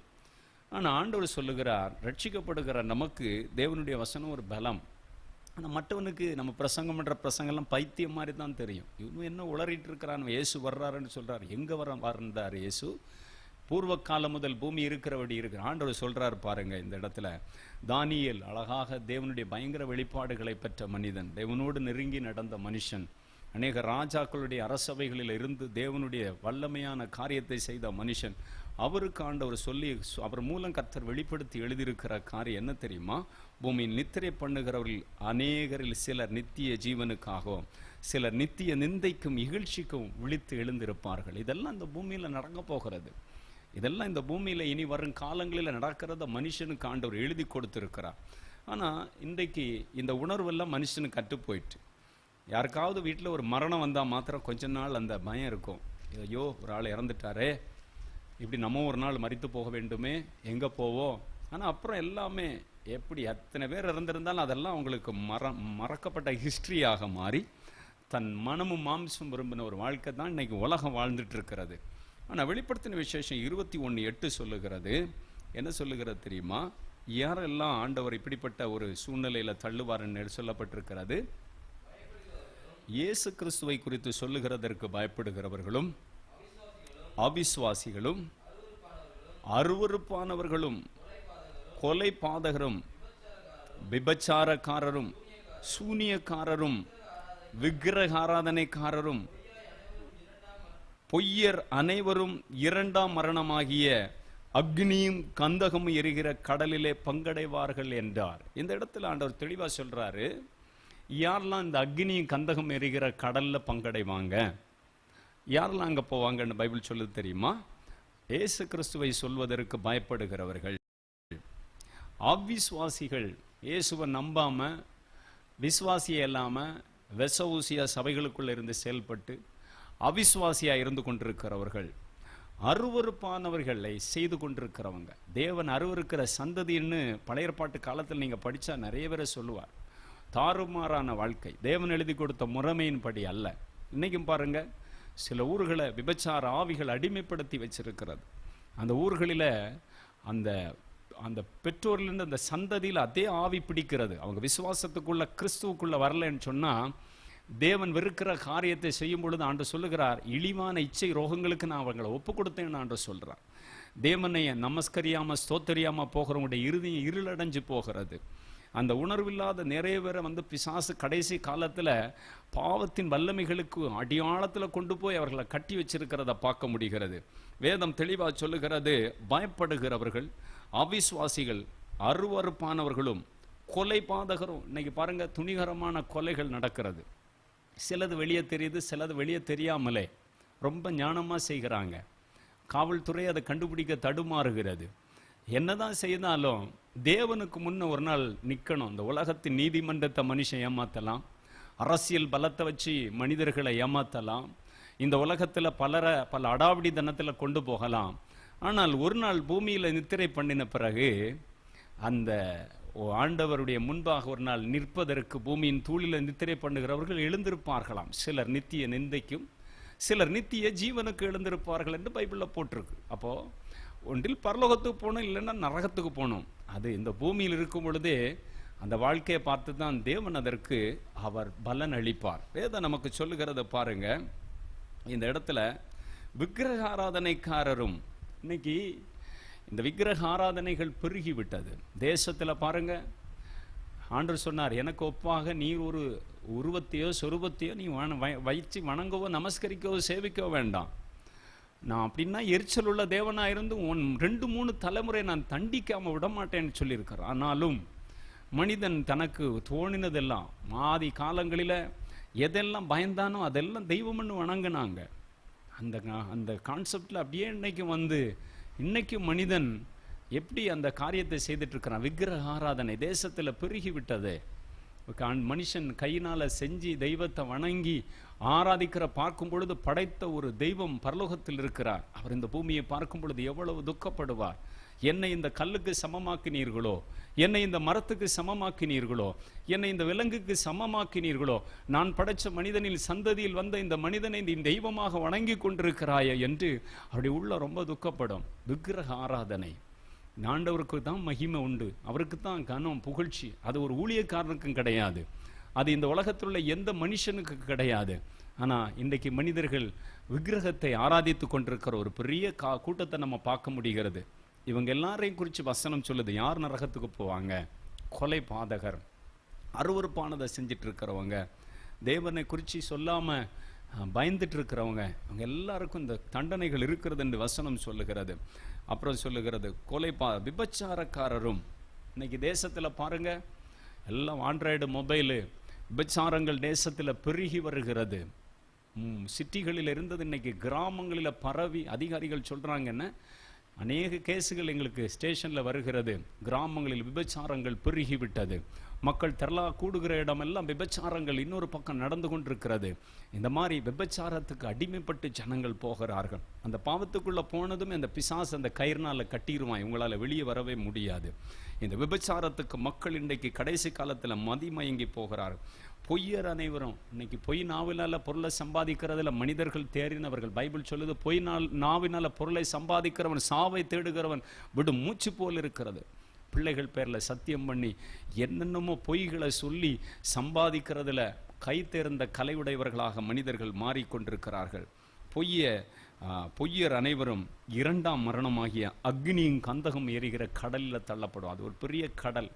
ஆனால் ஆண்டவர் சொல்லுகிறார், ரட்சிக்கப்படுகிற நமக்கு தேவனுடைய வசனம் ஒரு பலம். ஆனால் மற்றவனுக்கு நம்ம பிரசங்கம் பண்ணுற பிரசங்கம்லாம் பைத்தியம் மாதிரி தான் தெரியும். இவனும் என்ன உளறிட்டு இருக்கிறான், இயேசு வர்றாருன்னு சொல்கிறார். எங்கே வந்தார் இயேசு? பூர்வ காலம் முதல் பூமி இருக்கிறபடி இருக்கிற ஆண்டவர் சொல்கிறார் பாருங்க இந்த இடத்துல. தானியேல் அழகாக தேவனுடைய பயங்கர வெளிப்பாடுகளை பெற்ற மனிதன், தேவனோடு நெருங்கி நடந்த மனுஷன், அநேக ராஜாக்களுடைய அரசவைகளில் இருந்து தேவனுடைய வல்லமையான காரியத்தை செய்த மனுஷன். அவருக்கு ஆண்டவர் சொல்லி, அவர் மூலம் கர்த்தர் வெளிப்படுத்தி எழுதியிருக்கிற காரியம் என்ன தெரியுமா? பூமியில் நித்திரை பண்ணுகிறவர்கள் அநேகரில் சிலர் நித்திய ஜீவனுக்காகவும் சிலர் நித்திய நிந்தைக்கும் இகழ்ச்சிக்கும் விழித்து எழுந்திருப்பார்கள். இதெல்லாம் இந்த பூமியில் நடக்க போகிறது. இதெல்லாம் இந்த பூமியில் இனி வரும் காலங்களில் நடக்கிறத மனுஷனுக்கு ஆண்டவர் எழுதி கொடுத்துருக்கிறார். ஆனால் இன்றைக்கு இந்த உணர்வெல்லாம் மனுஷனுக்கு கற்று போயிட்டு, யாருக்காவது வீட்டில் ஒரு மரணம் வந்தால் மாத்திரம் கொஞ்ச நாள் அந்த பயம் இருக்கும். ஐயோ ஒரு ஆள் இறந்துட்டாரே, இப்படி நம்ம ஒரு நாள் மரித்து போக வேண்டுமே, எங்கே போவோம்? ஆனால் அப்புறம் எல்லாமே எப்படி அத்தனை பேர் இறந்திருந்தாலும் அதெல்லாம் அவங்களுக்கு மறக்கப்பட்ட ஹிஸ்ட்ரியாக மாறி தன் மனமும் மாம்சம் விரும்பின ஒரு வாழ்க்கை தான் இன்னைக்கு உலகம் வாழ்ந்துட்டு இருக்கிறது. ஆனால் வெளிப்படுத்தின விசேஷம் 21:8 சொல்லுகிறது. என்ன சொல்லுகிறது தெரியுமா? யாரெல்லாம் ஆண்டவர் இப்படிப்பட்ட ஒரு சூழ்நிலையில் தள்ளுவார்ன்னு சொல்லப்பட்டிருக்கிறது. இயேசு கிறிஸ்துவை குறித்து சொல்லுகிறதற்கு பயப்படுகிறவர்களும் அவிசுவாசிகளும் அருவருப்பானவர்களும் கொலை பாதகரும் விபச்சாரக்காரரும் சூனியக்காரரும் விக்கிரகாராதனைக்காரரும் பொய்யர் அனைவரும் இரண்டாம் மரணமாகிய அக்னியும் கந்தகமும் எரிகிற கடலிலே பங்கடைவார்கள் என்றார். இந்த இடத்துல ஆண்டவர் தெளிவா சொல்றாரு, யாரெல்லாம் இந்த அக்னியும் கந்தகம் எரிகிற கடல்ல பங்கடைவாங்க, யாரெல்லாம் அங்க போவாங்கன்னு பைபிள் சொல்லுது தெரியுமா? இயேசு கிறிஸ்துவை சொல்வதற்கு பயப்படுகிறவர்கள், அவிசுவாசிகள், இயேசுவை நம்பாம விசுவாசியை இல்லாம வெச ஊசியா சபைகளுக்குள்ள இருந்து செயல்பட்டு அவிசுவாசியா இருந்து கொண்டிருக்கிறவர்கள், அருவருப்பானவர்களை செய்து கொண்டிருக்கிறவங்க. தேவன் அருவருக்கிற சந்ததின்னு பழைய ஏற்பாட்டு காலத்தில் நீங்க படிச்சா நிறைய பேரை சொல்லுவார். தாறுமாறான வாழ்க்கை, தேவன் எழுதி கொடுத்த முறைமையின்படி அல்ல. இன்னைக்கும் பாருங்க, சில ஊர்களை விபச்சார ஆவிகள் அடிமைப்படுத்தி வச்சிருக்கிறது. அந்த ஊர்களில் அந்த அந்த பெற்றோர்லேருந்து அந்த சந்ததியில் அதே ஆவி பிடிக்கிறது. அவங்க விசுவாசத்துக்குள்ள கிறிஸ்துவுக்குள்ள வரலன்னு சொன்னால் தேவன் வெறுக்கிற காரியத்தை செய்யும் பொழுது ஆண்டு சொல்லுகிறார், இழிவான இச்சை ரோகங்களுக்கு நான் அவங்களை ஒப்பு கொடுத்தேன்னு ஆண்டு சொல்கிறார். தேவனைய நமஸ்கரியாமல் ஸ்தோத்தரியாமல் போகிறவங்களுடைய இறுதியும் இருளடைஞ்சு போகிறது. அந்த உணர்வில்லாத நிறைய பேரை பிசாசு கடைசி காலத்தில் பாவத்தின் வல்லமைகளுக்கு அடியாளத்தில் கொண்டு போய் அவர்களை கட்டி வச்சிருக்கிறத பார்க்க முடிகிறது. வேதம் தெளிவாக சொல்லுகிறது, பயப்படுகிறவர்கள், அவிசுவாசிகள், அருவருப்பானவர்களும், கொலை பாதகரும். இன்னைக்கு பாருங்க, துணிகரமான கொலைகள் நடக்கிறது. சிலது வெளியே தெரியுது, சிலது வெளியே தெரியாமலே ரொம்ப ஞானமாக செய்கிறாங்க. காவல்துறை அதை கண்டுபிடிக்க தடுமாறுகிறது. என்னதான் செய்தாலும் தேவனுக்கு முன்ன ஒரு நாள் நிற்கணும். இந்த உலகத்தின் நீதிமன்றத்தை மனுஷன் ஏமாத்தலாம், அரசியல் பலத்தை வச்சு மனிதர்களை ஏமாத்தலாம், இந்த உலகத்தில் பல அடாவடி தனத்தில் கொண்டு போகலாம். ஆனால் ஒரு நாள் பூமியில் நித்திரை பண்ணின பிறகு அந்த ஆண்டவருடைய முன்பாக ஒரு நாள் நிற்பதற்கு பூமியின் தூளில் நித்திரை பண்ணுகிறவர்கள் எழுந்திருப்பார்களாம். சிலர் நித்திய நிந்தைக்கும் சிலர் நித்திய ஜீவனுக்கு எழுந்திருப்பார்கள் என்று பைபிளில் போட்டிருக்கு. அப்போது ஒன்றில் பரலோகத்துக்கு போகணும், இல்லைன்னா நரகத்துக்கு போகணும். அது இந்த பூமியில் இருக்கும் பொழுதே அந்த வாழ்க்கையை பார்த்து தான் தேவன் அதற்கு அவர் பலன் அளிப்பார். வேதம் நமக்கு சொல்லுகிறத பாருங்க. இந்த இடத்துல விக்கிரக ஆராதனைக்காரரும், இன்னைக்கு இந்த விக்கிரக ஆராதனைகள் பெருகி விட்டது தேசத்தில். பாருங்க, ஆண்டவர் சொன்னார், எனக்கு ஒப்பாக நீ ஒரு உருவத்தையோ சொரூபத்தையோ நீ வைத்து வணங்கவோ நமஸ்கரிக்கவோ சேவிக்கவோ வேண்டாம். நான் அப்படின்னா எரிச்சல் உள்ள தேவனாக இருந்து 2-3 தலைமுறை நான் தண்டிக்காமல் விடமாட்டேன்னு சொல்லியிருக்கிறேன். ஆனாலும் மனிதன் தனக்கு தோணினதெல்லாம் ஆதி காலங்களில் எதெல்லாம் பயந்தானோ அதெல்லாம் தெய்வம்னு வணங்கினாங்க. அந்த கான்செப்டில் அப்படியே இன்னைக்கும் மனிதன் எப்படி அந்த காரியத்தை செய்துட்டு இருக்கிறான். விக்கிரக ஆராதனை தேசத்தில் பெருகி விட்டது. மனுஷன் கையினால் செஞ்சு தெய்வத்தை வணங்கி ஆராதிக்கிற பார்க்கும் பொழுது படைத்த ஒரு தெய்வம் பரலோகத்தில் இருக்கிறார். அவர் இந்த பூமியை பார்க்கும் பொழுது எவ்வளவு துக்கப்படுவார். என்னை இந்த கல்லுக்கு சமமாக்கினீர்களோ, என்னை இந்த மரத்துக்கு சமமாக்கினீர்களோ, என்னை இந்த விலங்குக்கு சமமாக்கினீர்களோ, நான் படைச்ச மனிதனில் சந்ததியில் வந்த இந்த மனிதனை இந்த தெய்வமாக வணங்கி கொண்டிருக்கிறாய என்று அவருடைய உள்ள ரொம்ப துக்கப்படும். விக்கிரக ஆராதனை ஆண்டவருக்கு தான் மகிமை உண்டு, அவருக்கு தான் கனம் புகழ்ச்சி. அது ஒரு ஊழியக்காரனுக்கும் கிடையாது, அது இந்த உலகத்தில் உள்ள எந்த மனுஷனுக்கு கிடையாது. ஆனால் இன்றைக்கு மனிதர்கள் விக்கிரகத்தை ஆராதித்து கொண்டிருக்கிற ஒரு பெரிய கூட்டத்தை நம்ம பார்க்க முடிகிறது. இவங்க எல்லாரையும் குறித்து வசனம் சொல்லுது. யார் நரகத்துக்கு போவாங்க? கொலை பாதகர், அருவருப்பானதை செஞ்சிட்டு இருக்கிறவங்க, தேவனை குறித்து சொல்லாமல் பயந்துட்டு இருக்கிறவங்க, அவங்க எல்லாருக்கும் இந்த தண்டனைகள் இருக்கிறது என்று வசனம் சொல்லுகிறது. அப்புறம் சொல்லுகிறது விபச்சாரக்காரரும். இன்னைக்கு தேசத்தில் பாருங்க, எல்லாம் ஆண்ட்ராய்டு மொபைலு, விபச்சாரங்கள் தேசத்தில் பெருகி வருகிறது. சிட்டிகளில் இருந்தது இன்னைக்கு கிராமங்களில் பரவி, அதிகாரிகள் சொல்கிறாங்கன்னா அநேக கேஸுகள் எங்களுக்கு ஸ்டேஷனில் வருகிறது. கிராமங்களில் விபச்சாரங்கள் பெருகிவிட்டது. மக்கள் திரளா கூடுகிற இடமெல்லாம் விபச்சாரங்கள் இன்னொரு பக்கம் நடந்து கொண்டிருக்கிறது. இந்த மாதிரி விபச்சாரத்துக்கு அடிமைப்பட்டு ஜனங்கள் போகிறார்கள். அந்த பாவத்துக்குள்ளே போனதும் அந்த பிசாசு அந்த கயிறுனால் கட்டிடுவான், இவங்களால் வெளியே வரவே முடியாது. இந்த விபச்சாரத்துக்கு மக்கள் இன்றைக்கு கடைசி காலத்தில் மதிமயங்கி போகிறார்கள். பொய்யர் அனைவரும் இன்னைக்கு பொய் நாவினால பொருளை சம்பாதிக்கிறதுல மனிதர்கள் தேறினவர்கள். பைபிள் சொல்லுது, பொய் நாவினால பொருளை சம்பாதிக்கிறவன் சாவை தேடுகிறவன் விடும் மூச்சு போல் இருக்கிறது. பிள்ளைகள் பேரில் சத்தியம் பண்ணி என்னென்னமோ பொய்களை சொல்லி சம்பாதிக்கிறதுல கை தேர்ந்த கலையுடையவர்களாக மனிதர்கள் மாறிக்கொண்டிருக்கிறார்கள். பொய்யர் அனைவரும் இரண்டாம் மரணமாகிய அக்னியும் கந்தகம் எரிகிற கடலில் தள்ளப்படும். அது ஒரு பெரிய கடல்.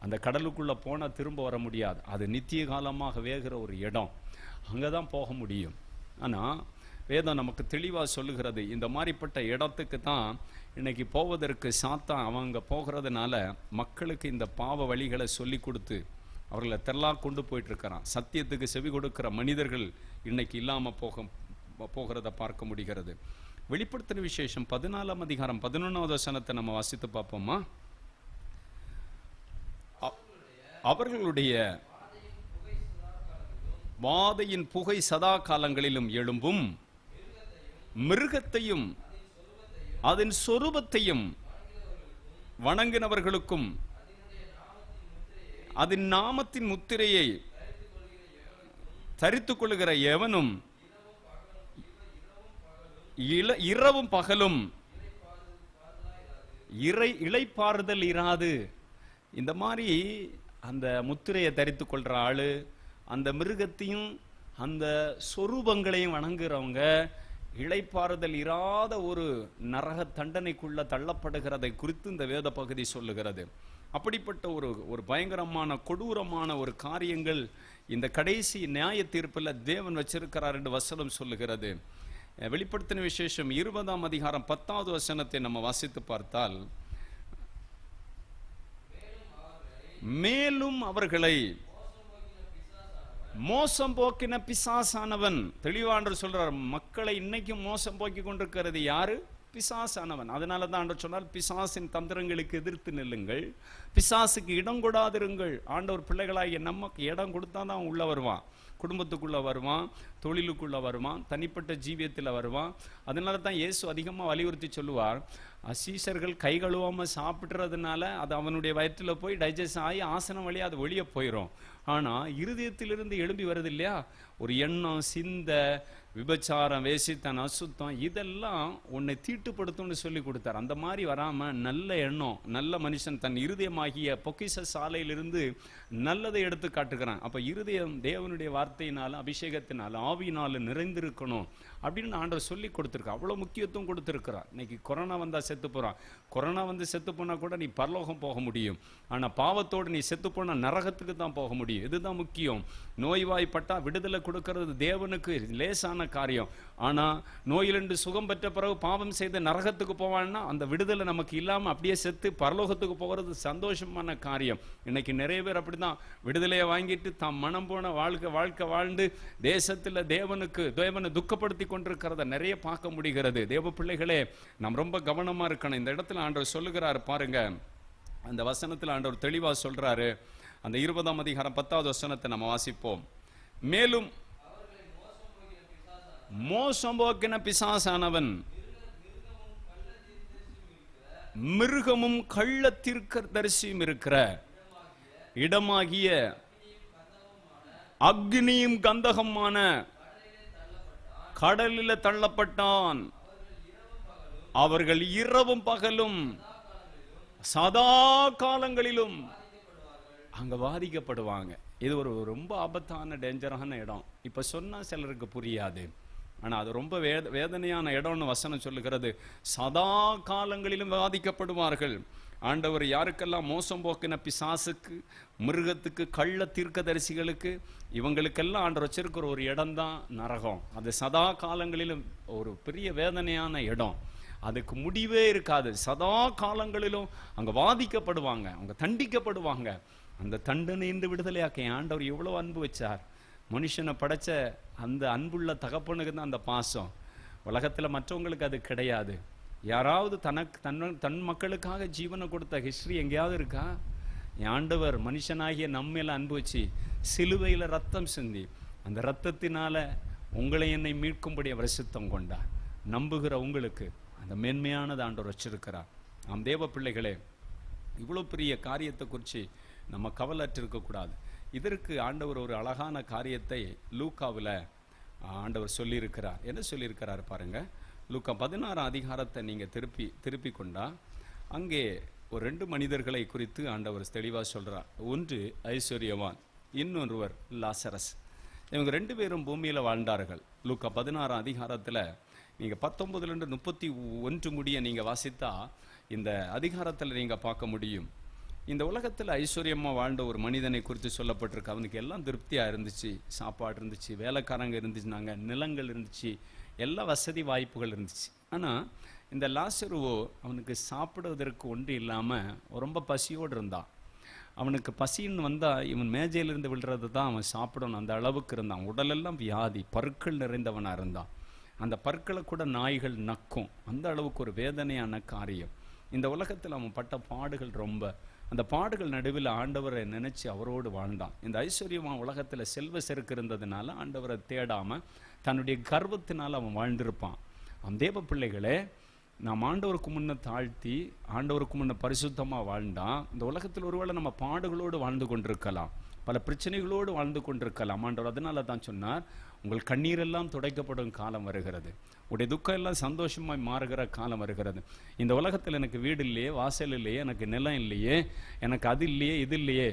அந்த கடலுக்குள்ளே போனால் திரும்ப வர முடியாது. அது நித்திய காலமாக வேகிற ஒரு இடம், அங்கே தான் போக முடியும். ஆனால் வேதம் நமக்கு தெளிவாக சொல்லுகிறது, இந்த மாதிரிப்பட்ட இடத்துக்கு தான் இன்னைக்கு போவதற்கு சாத்தான் அவங்க போகிறதுனால மக்களுக்கு இந்த பாவ வழிகளை சொல்லி கொடுத்து அவர்களை தெரலா கொண்டு போயிட்டுருக்கிறான். சத்தியத்துக்கு செவி கொடுக்கிற மனிதர்கள் இன்னைக்கு இல்லாமல் போகிறத பார்க்க முடிகிறது. வெளிப்படுத்தின விசேஷம் 14ஆம் அதிகாரம் 11வது வசனத்தை நம்ம வாசித்து பார்ப்போமா? அவர்களுடைய வாதையின் புகை சதா காலங்களிலும் எழும்பும், மிருகத்தையும் அதன் சொரூபத்தையும் வணங்கினவர்களுக்கும் அதன் நாமத்தின் முத்திரையை தரித்துக் கொள்ளுகிற எவனும் இரவும் பகலும் இளைப்பாறுதல் இராது. இந்த மாதிரி அந்த முத்திரையை தரித்து கொள்ற ஆளு, அந்த மிருகத்தையும் அந்த சொரூபங்களையும் வணங்குறவங்க இளைப்பாறுதல் இராத ஒரு நரக தண்டனைக்குள்ள தள்ளப்படுகிறதை குறித்து இந்த வேத பகுதி சொல்லுகிறது. அப்படிப்பட்ட ஒரு பயங்கரமான கொடூரமான ஒரு காரியங்கள் இந்த கடைசி நியாய தீர்ப்பில் தேவன் வச்சிருக்கிறார் என்று வசனம் சொல்லுகிறது. வெளிப்படுத்தின விசேஷம் 20ஆம் அதிகாரம் 10வது வசனத்தை நம்ம வாசித்து பார்த்தால், மேலும் அவர்களை மோசம் போக்கின பிசாசானவன், தெளிவாண்டு சொல்றார், மக்களை இன்னைக்கும் மோசம் போக்கி கொண்டிருக்கிறது யாரு? பிசாசானவன். அதனால தான் ஆண்டவர் சொன்னால், பிசாசின் தந்திரங்களுக்கு எதிர்த்து நில்லுங்கள், பிசாசுக்கு இடம் கொடாதிருங்கள். ஆண்டவர் பிள்ளைகளாகிய நமக்கு இடம் கொடுத்தா தான் உள்ள வருவான். குடும்பத்துக்குள்ள வருவான், தொழிலுக்குள்ள வருவான், தனிப்பட்ட ஜீவியத்தில் வருவான். அதனால தான் இயேசு அதிகமாக வலியுறுத்தி சொல்லுவார், சீஷர்கள் கை கழுவாமல் சாப்பிட்றதுனால அது அவனுடைய வயிற்றில் போய் டைஜஸ்ட் ஆகி ஆசனம் வழியாக அது வெளியே போயிடும். ஆனால் இருதயத்திலிருந்து எழும்பி வருது இல்லையா, ஒரு எண்ணம், சிந்த, விபச்சாரம், வேசித்தனம், அசுத்தம், இதெல்லாம் உன்னை தீட்டுப்படுத்தும்னு சொல்லி கொடுத்தார். அந்த மாதிரி வராமல் நல்ல எண்ணம், நல்ல மனுஷன் தன் இருதயமாகிய பொக்கிஷ சாலையிலிருந்து நல்லதை எடுத்து காட்டுகிறான். அப்போ இருதயம் தேவனுடைய வார்த்தையினாலும் அபிஷேகத்தினாலும் ஆவியினாலும் நிறைந்திருக்கணும் அப்படின்னு ஆண்டவர் சொல்லி கொடுத்துருக்கா. அவ்வளோ முக்கியத்துவம் கொடுத்துருக்கிறார். இன்னைக்கு கொரோனா வந்தால் செத்து போகிறான். கொரோனா வந்து செத்து போனால் கூட நீ பரலோகம் போக முடியும். ஆனால் பாவத்தோடு நீ செத்து போனால் நரகத்துக்கு தான் போக முடியும். இதுதான் முக்கியம். நோய்வாய்ப்பட்டா விடுதலை கொடுக்கறது தேவனுக்கு லேசான காரியம். ஆனால் நோயிலிருந்து சுகம் பெற்ற பிறகு பாவம் செய்து நரகத்துக்கு போவான்னா அந்த விடுதலை நமக்கு இல்லாமல் அப்படியே செத்து பரலோகத்துக்கு போகிறது சந்தோஷமான காரியம். இன்னைக்கு நிறைய பேர் அப்படிதான் விடுதலையை வாங்கிட்டு தாம் மனம் போன வாழ்க்கை வாழ்ந்து தேசத்தில் தேவனை துக்கப்படுத்தி கொண்டிருக்கிறத நிறைய பார்க்க முடிகிறது. தேவ பிள்ளைகளே, நாம் ரொம்ப கவனமா இருக்கணும். இந்த இடத்துல ஆண்டவர் சொல்லுகிறார் பாருங்க, அந்த வசனத்தில் ஆண்டவர் தெளிவா சொல்றாரு. அந்த 20ஆம் அதிகாரம் 10வது வசனத்தை நம்ம வாசிப்போம். மேலும் மோசம் போக்கின பிசாசானவன், மிருகமும் கள்ள தீர்க்கதரிசியும் இருக்கிற இடமாகிய அக்னியும் கந்தகமான கடலில் தள்ளப்பட்டான். அவர்கள் இரவும் பகலும் சதா காலங்களிலும் அங்க வாதிக்கப்படுவாங்க. இது ஒரு ரொம்ப ஆபத்தான டேஞ்சரான இடம். இப்ப சொன்னா சிலருக்கு புரியாது, ஆனா அது ரொம்ப வேதனையான இடம்னு வசனம் சொல்லுகிறது. சதா காலங்களிலும் வாதிக்கப்படுவார்கள். ஆண்டவர் யாருக்கெல்லாம் மோசம் போக்கின பிசாசுக்கு, மிருகத்துக்கு, கள்ள தீர்க்கதரிசிகளுக்கு, இவங்களுக்கெல்லாம் ஆண்டவர் வச்சிருக்கிற ஒரு இடம் தான் நரகம். அது சதா காலங்களிலும் ஒரு பெரிய வேதனையான இடம். அதுக்கு முடிவே இருக்காது. சதா காலங்களிலும் அங்க வாதிக்கப்படுவாங்க, அவங்க தண்டிக்கப்படுவாங்க. அந்த தண்டனைந்து விடுதலையாக்க ஆண்டவர் எவ்வளவு அன்பு வச்சார். மனுஷனை படைச்ச அந்த அன்புள்ள தகப்பனுக்கு தான் அந்த பாசம். உலகத்துல மற்றவங்களுக்கு அது கிடையாது. யாராவது தன் மக்களுக்காக ஜீவனை கொடுத்த ஹிஸ்டரி எங்கேயாவது இருக்கா? ஆண்டவர் மனுஷனாகிய நம்மையில அன்பு வச்சு சிலுவையில ரத்தம் சிந்தி, அந்த ரத்தத்தினால உங்களை என்னை மீட்கும்படி அவர் சித்தம் கொண்டார். நம்புகிற உங்களுக்கு அந்த மேன்மையானது ஆண்டவர் வச்சிருக்கிறார். நாம் தேவ பிள்ளைகளே, இவ்வளோ பெரிய காரியத்தை குறித்து நம்ம கவலையற்று இருக்கக்கூடாது. இதற்கு ஆண்டவர் ஒரு அழகான காரியத்தை லூக்காவில் ஆண்டவர் சொல்லியிருக்கிறார். என்ன சொல்லியிருக்கிறார் பாருங்க. லூக்கா 16 அதிகாரத்தை நீங்கள் திருப்பி கொண்டா அங்கே ஒரு 2 மனிதர்களை குறித்து ஆண்டவர் தெளிவாக சொல்கிறார். ஒன்று ஐஸ்வர்யவான், இன்னொருவர் லாசரஸ். இவங்க 2 பேரும் பூமியில் வாழ்ந்தார்கள். லூக்கா 16 அதிகாரத்தில் நீங்கள் 19 31 முடிய நீங்கள் வாசித்தா இந்த அதிகாரத்தில் நீங்கள் பார்க்க முடியும். இந்த உலகத்தில் ஐஸ்வர்யமாக வாழ்ந்த ஒரு மனிதனை குறித்து சொல்லப்பட்டிருக்கு. அவனுக்கு எல்லாம் திருப்தியாக இருந்துச்சு, சாப்பாடு இருந்துச்சு, வேலைக்காரங்க இருந்துச்சுனாங்க, நிலங்கள் இருந்துச்சு, எல்லா வசதி வாய்ப்புகள் இருந்துச்சு. ஆனால் இந்த லாசருவோ அவனுக்கு சாப்பிடுவதற்கு ஒன்று இல்லாமல் ரொம்ப பசியோடு இருந்தான். அவனுக்கு பசின்னு வந்தால் இவன் மேஜையிலிருந்து விழுறது தான் அவன் சாப்பிடணும், அந்த அளவுக்கு இருந்தான். உடலெல்லாம் வியாதி, பற்கள் நிறைந்தவனாக இருந்தான். அந்த பற்களை கூட நாய்கள் நக்கும், அந்த அளவுக்கு ஒரு வேதனையான காரியம். இந்த உலகத்தில் அவன் பட்ட பாடுகள் ரொம்ப. அந்த பாடுகள் நடுவில் ஆண்டவரை நினைச்சு அவரோடு வாழ்ந்தான். இந்த ஐஸ்வர்யமாக உலகத்தில் செல்வ செருக்கு இருந்ததுனால ஆண்டவரை தேடாமல் தன்னுடைய கர்வத்தினால் அவன் வாழ்ந்திருப்பான். அவன் தேவ பிள்ளைகளே, நாம் ஆண்டவருக்கு முன்ன தாழ்த்தி ஆண்டவருக்கு முன்ன பரிசுத்தமாக வாழ்ந்தான். இந்த உலகத்தில் ஒருவேளை நம்ம பாடுகளோடு வாழ்ந்து கொண்டிருக்கலாம், பல பிரச்சனைகளோடு வாழ்ந்து கொண்டிருக்கலாம். ஆண்டவர் அதனால தான் சொன்னார், உங்கள் கண்ணீரெல்லாம் துடைக்கப்படும் காலம் வருகிறது, உடைய துக்கம் எல்லாம் சந்தோஷமாய் மாறுகிற காலம் வருகிறது. இந்த உலகத்தில் எனக்கு வீடு இல்லையே, வாசல் இல்லையே, எனக்கு நிலம் இல்லையே, எனக்கு அது இல்லையே, இது இல்லையே,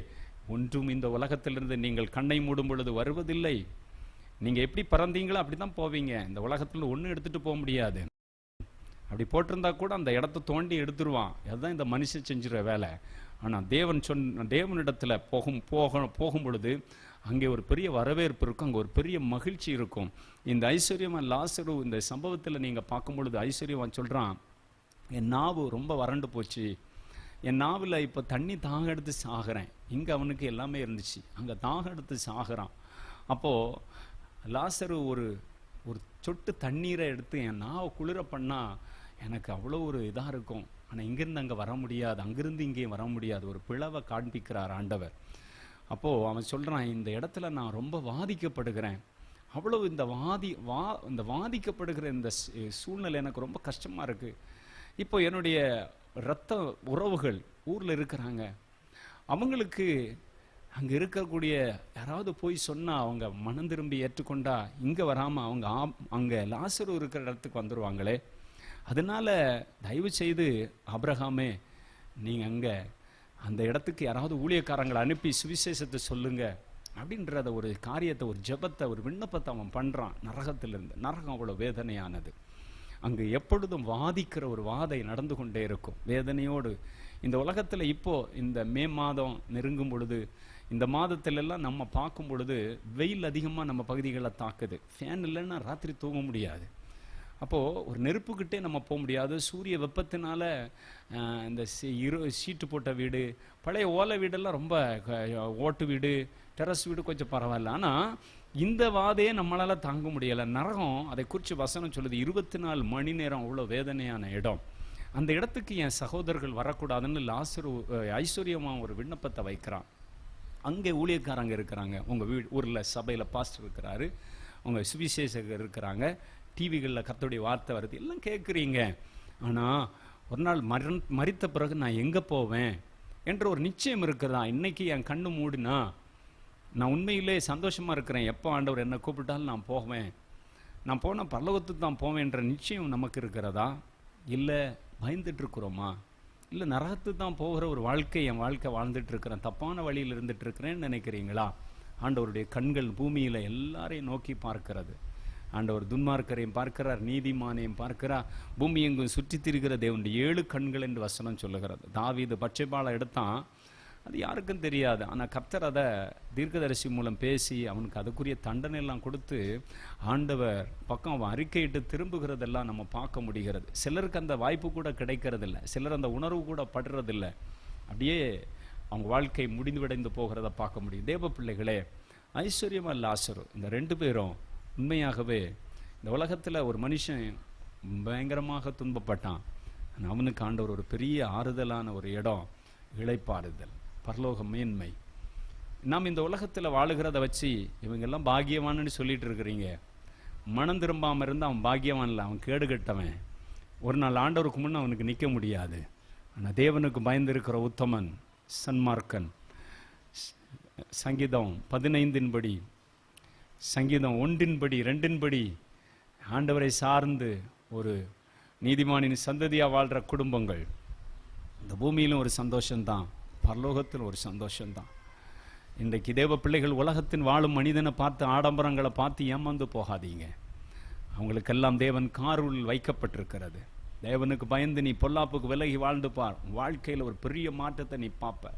ஒன்றும் இந்த உலகத்திலிருந்து நீங்கள் கண்ணை மூடும் பொழுது வருவதில்லை. நீங்கள் எப்படி பறந்தீங்களோ அப்படி தான் போவீங்க. இந்த உலகத்தில் ஒன்றும் எடுத்துகிட்டு போக முடியாது. அப்படி போட்டிருந்தா கூட அந்த இடத்த தோண்டி எடுத்துருவான். அதுதான் இந்த மனுஷன் செஞ்சுற வேலை. ஆனால் தேவனிடத்தில் போகும் பொழுது அங்கே ஒரு பெரிய வரவேற்பு இருக்கும், அங்கே ஒரு பெரிய மகிழ்ச்சி இருக்கும். இந்த ஐஸ்வர்யவான் லாசரு இந்த சம்பவத்தில் நீங்கள் பார்க்கும் பொழுது ஐஸ்வர்யவான் சொல்கிறான், என் நாவு ரொம்ப வறண்டு போச்சு, என் நாவில் இப்போ தண்ணி தாகம் எடுத்து சாகிறேன். இங்கே அவனுக்கு எல்லாமே இருந்துச்சு, அங்கே தாகம் எடுத்து சாகிறான். அப்போது லாசரு ஒரு சொட்டு தண்ணீரை எடுத்து என் நாவை குளிர பண்ணால் எனக்கு அவ்வளோ ஒரு இதாக இருக்கும். ஆனால் இங்கேருந்து அங்கே வர முடியாது, அங்கிருந்து இங்கேயும் வர முடியாது. ஒரு பிளவை காண்பிக்கிறார் ஆண்டவர். அப்போது அவன் சொல்கிறான், இந்த இடத்துல நான் ரொம்ப வாதிக்கப்படுகிறேன். அவ்வளோ இந்த வாதிக்கப்படுகிற இந்த சூழ்நிலை எனக்கு ரொம்ப கஷ்டமாக இருக்குது. இப்போ என்னுடைய இரத்த உறவுகள் ஊரில் இருக்கிறாங்க, அவங்களுக்கு அங்கே இருக்கக்கூடிய யாராவது போய் சொன்னால் அவங்க மனம் திரும்பி ஏற்றுக்கொண்டா இங்கே வராமல் அவங்க அங்கே லாசரு இருக்கிற இடத்துக்கு வந்துடுவாங்களே. அதனால் தயவு செய்து ஆபிரகாமே, நீங்கள் அங்கே அந்த இடத்துக்கு யாராவது ஊழியக்காரங்களை அனுப்பி சுவிசேஷத்தை சொல்லுங்க அப்படின்றத ஒரு காரியத்தை, ஒரு ஜெபத்தை, ஒரு விண்ணப்பத்தை அவன் பண்ணுறான். நரகத்திலிருந்து. நரகம் அவ்வளோ வேதனையானது. அங்கு எப்பொழுதும் வாதிக்கிற ஒரு வாதை நடந்து கொண்டே இருக்கும், வேதனையோடு. இந்த உலகத்தில் இப்போது இந்த மே மாதம் நெருங்கும் பொழுது, இந்த மாதத்திலெல்லாம் நம்ம பார்க்கும் பொழுது வெயில் அதிகமாக நம்ம பகுதிகளில் தாக்குது. ஃபேன் இல்லைன்னா ராத்திரி தூங்க முடியாது. அப்போது ஒரு நெருப்புக்கிட்டே நம்ம போக முடியாது. சூரிய வெப்பத்தினால இந்த சீட்டு போட்ட வீடு, பழைய ஓலை வீடெல்லாம் ரொம்ப, ஓட்டு வீடு, டெரஸ் வீடு கொஞ்சம் பரவாயில்ல. ஆனால் இந்த வாதையே நம்மளால் தாங்க முடியலை. நரகம் அதை குறித்து வசனம் சொல்லுது, 24 மணி நேரம் அவ்வளோ வேதனையான இடம். அந்த இடத்துக்கு என் சகோதரர்கள் வரக்கூடாதுன்னு லாசரு ஐஸ்வர்யமாக ஒரு விண்ணப்பத்தை வைக்கிறான். அங்கே ஊழியக்காரங்க இருக்கிறாங்க, உங்கள் ஊரில் சபையில் பாஸ்டர் இருக்கிறாரு, உங்கள் சுவிசேஷகர் இருக்கிறாங்க, டிவிகளில் கர்த்தருடைய வார்த்தை வருது, எல்லாம் கேட்குறீங்க. ஆனால் ஒரு நாள் மரித்த பிறகு நான் எங்கே போவேன் என்ற ஒரு நிச்சயம் இருக்கிறதா? இன்னைக்கு என் கண்ணு மூடினா நான் உண்மையிலே சந்தோஷமாக இருக்கிறேன், எப்போ ஆண்டவர் என்னை கூப்பிட்டாலும் நான் போவேன், நான் போனால் பரலோகத்துக்கு தான் போவேன் என்ற நிச்சயம் நமக்கு இருக்கிறதா? இல்லை பயந்துட்டுருக்குறோமா? இல்லை நரகத்து தான் போகிற ஒரு வாழ்க்கை என் வாழ்க்கை வாழ்ந்துட்டு இருக்கிறேன், தப்பான வழியில் இருந்துட்டு இருக்கிறேன்னு நினைக்கிறீங்களா? ஆண்டவருடைய கண்கள் பூமியில் எல்லாரையும் நோக்கி பார்க்கிறது. ஆண்டவர் துன்மார்க்கரையும் பார்க்கிறார், நீதிமானையும் பார்க்கிறார். பூமி எங்கும் சுற்றி திரிகிற தேவனுடைய 7 கண்கள் என்று வசனம் சொல்லுகிறது. தாவீது பட்சபாலை எடுத்தான், அது யாருக்கும் தெரியாது. ஆனால் கர்த்தர் அதை தீர்க்கதரிசி மூலம் பேசி அவனுக்கு அதுக்குரிய தண்டனை எல்லாம் கொடுத்து ஆண்டவர் பக்கம் அவன் அறிக்கையிட்டு திரும்புகிறதெல்லாம் நம்ம பார்க்க முடிகிறது. சிலருக்கு அந்த வாய்ப்பு கூட கிடைக்கிறதில்ல, சிலர் அந்த உணர்வு கூட படுறதில்லை. அப்படியே அவங்க வாழ்க்கை முடிந்துவிடைந்து போகிறத பார்க்க முடியும். தேவ பிள்ளைகளே, ஐஸ்வர்யமா லாசரு இந்த 2 பேரும் உண்மையாகவே இந்த உலகத்தில் ஒரு மனுஷன் பயங்கரமாக துன்பப்பட்டான். அவனுக்கு ஆண்டவர் ஒரு பெரிய ஆறுதலான ஒரு இடம், இளைப்பாறுதல், பரலோக மேன்மை. நாம் இந்த உலகத்தில் வாழுகிறத வச்சு இவங்கெல்லாம் பாக்கியவான்னு சொல்லிட்டு இருக்கிறீங்க. மனம் திரும்பாமல் இருந்து அவன் பாக்கியவான் இல்லை, அவன் கேடு கட்டவன். ஒரு நாள் ஆண்டவருக்கு முன்னே அவனுக்கு நிற்க முடியாது. ஆனால் தேவனுக்கு பயந்திருக்கிற உத்தமன், சன்மார்க்கன். சங்கீதம் 15 சங்கீதம் 1 2 ஆண்டவரை சார்ந்து ஒரு நீதிமானின் சந்ததியாக வாழ்கிற குடும்பங்கள் இந்த பூமியிலும் ஒரு சந்தோஷம்தான், பரலோகத்தில் ஒரு சந்தோஷம்தான். இன்றைக்கு தேவ பிள்ளைகள் உலகத்தின் வாழும் மனிதனை பார்த்து ஆடம்பரங்களை பார்த்து ஏமாந்து போகாதீங்க. அவங்களுக்கெல்லாம் தேவன் காருள் வைக்கப்பட்டிருக்கிறது. தேவனுக்கு பயந்து நீ பொல்லாப்புக்கு விலகி வாழ்ந்து பார், வாழ்க்கையில் ஒரு பெரிய மாற்றத்தை நீ பார்ப்ப,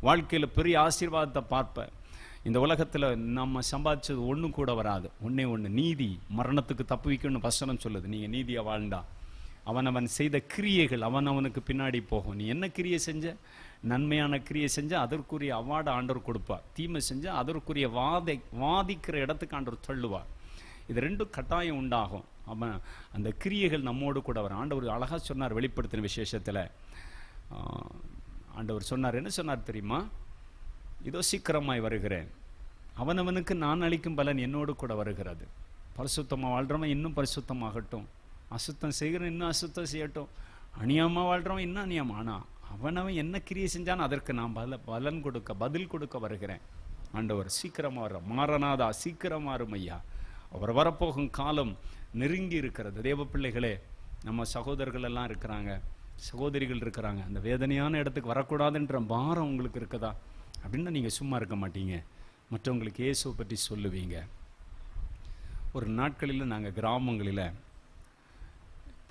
வாழ்க்கையில் பெரிய ஆசீர்வாதத்தை பார்ப்ப. இந்த உலகத்தில் நம்ம சம்பாதிச்சது ஒன்றும் கூட வராது. ஒன்று நீதி, மரணத்துக்கு தப்புவிக்கணும்னு வசனம் சொல்லுது. நீங்கள் நீதியாக வாழ்ந்தா அவன் செய்த கிரியைகள் அவனுக்கு பின்னாடி போகும். நீ என்ன கிரியை செஞ்ச, நன்மையான கிரியை செஞ்சால் அதற்குரிய அவார்டு ஆண்டவர் கொடுப்பார், தீமை செஞ்சால் அதற்குரிய வாதிக்கிற இடத்துக்கு ஆண்டவர் தள்ளுவார். இது 2 கட்டாயம் உண்டாகும். அவன் அந்த கிரியைகள் நம்மோடு கூட வரும். ஆண்டவர் அழகாக சொன்னார் வெளிப்படுத்தின விசேஷத்தில். ஆண்டவர் சொன்னார், என்ன சொன்னார் தெரியுமா? இதோ சீக்கிரமாய் வருகிறேன், அவனவனுக்கு நான் அளிக்கும் பலன் என்னோடு கூட வருகிறது. பரிசுத்தமாக வாழ்கிறவன் இன்னும் பரிசுத்தமாகட்டும், அசுத்தம் செய்கிறவன் இன்னும் அசுத்தம் செய்யட்டும், அநியாயமாக வாழ்கிறவன் இன்னும் அநியாயம். ஆனால் அவனவன் என்ன கிரியை செஞ்சான் அதற்கு நான் பதில் கொடுக்க வருகிறேன். ஆண்டவர் சீக்கிரமாக வர்ற மாறனாதா, சீக்கிரமாக வரும் ஐயா. அவர் வரப்போகும் காலம் நெருங்கி இருக்கிறது. தேவ பிள்ளைகளே, நம்ம சகோதரர்கள் எல்லாம் இருக்கிறாங்க, சகோதரிகள் இருக்கிறாங்க. அந்த வேதனையான இடத்துக்கு வரக்கூடாதுன்ற பாரம் உங்களுக்கு இருக்குதா? அப்படின்னா நீங்கள் சும்மா இருக்க மாட்டீங்க, மற்றவங்களுக்கு இயேசுவை பற்றி சொல்லுவீங்க. ஒரு நாட்களில் நாங்கள் கிராமங்களில்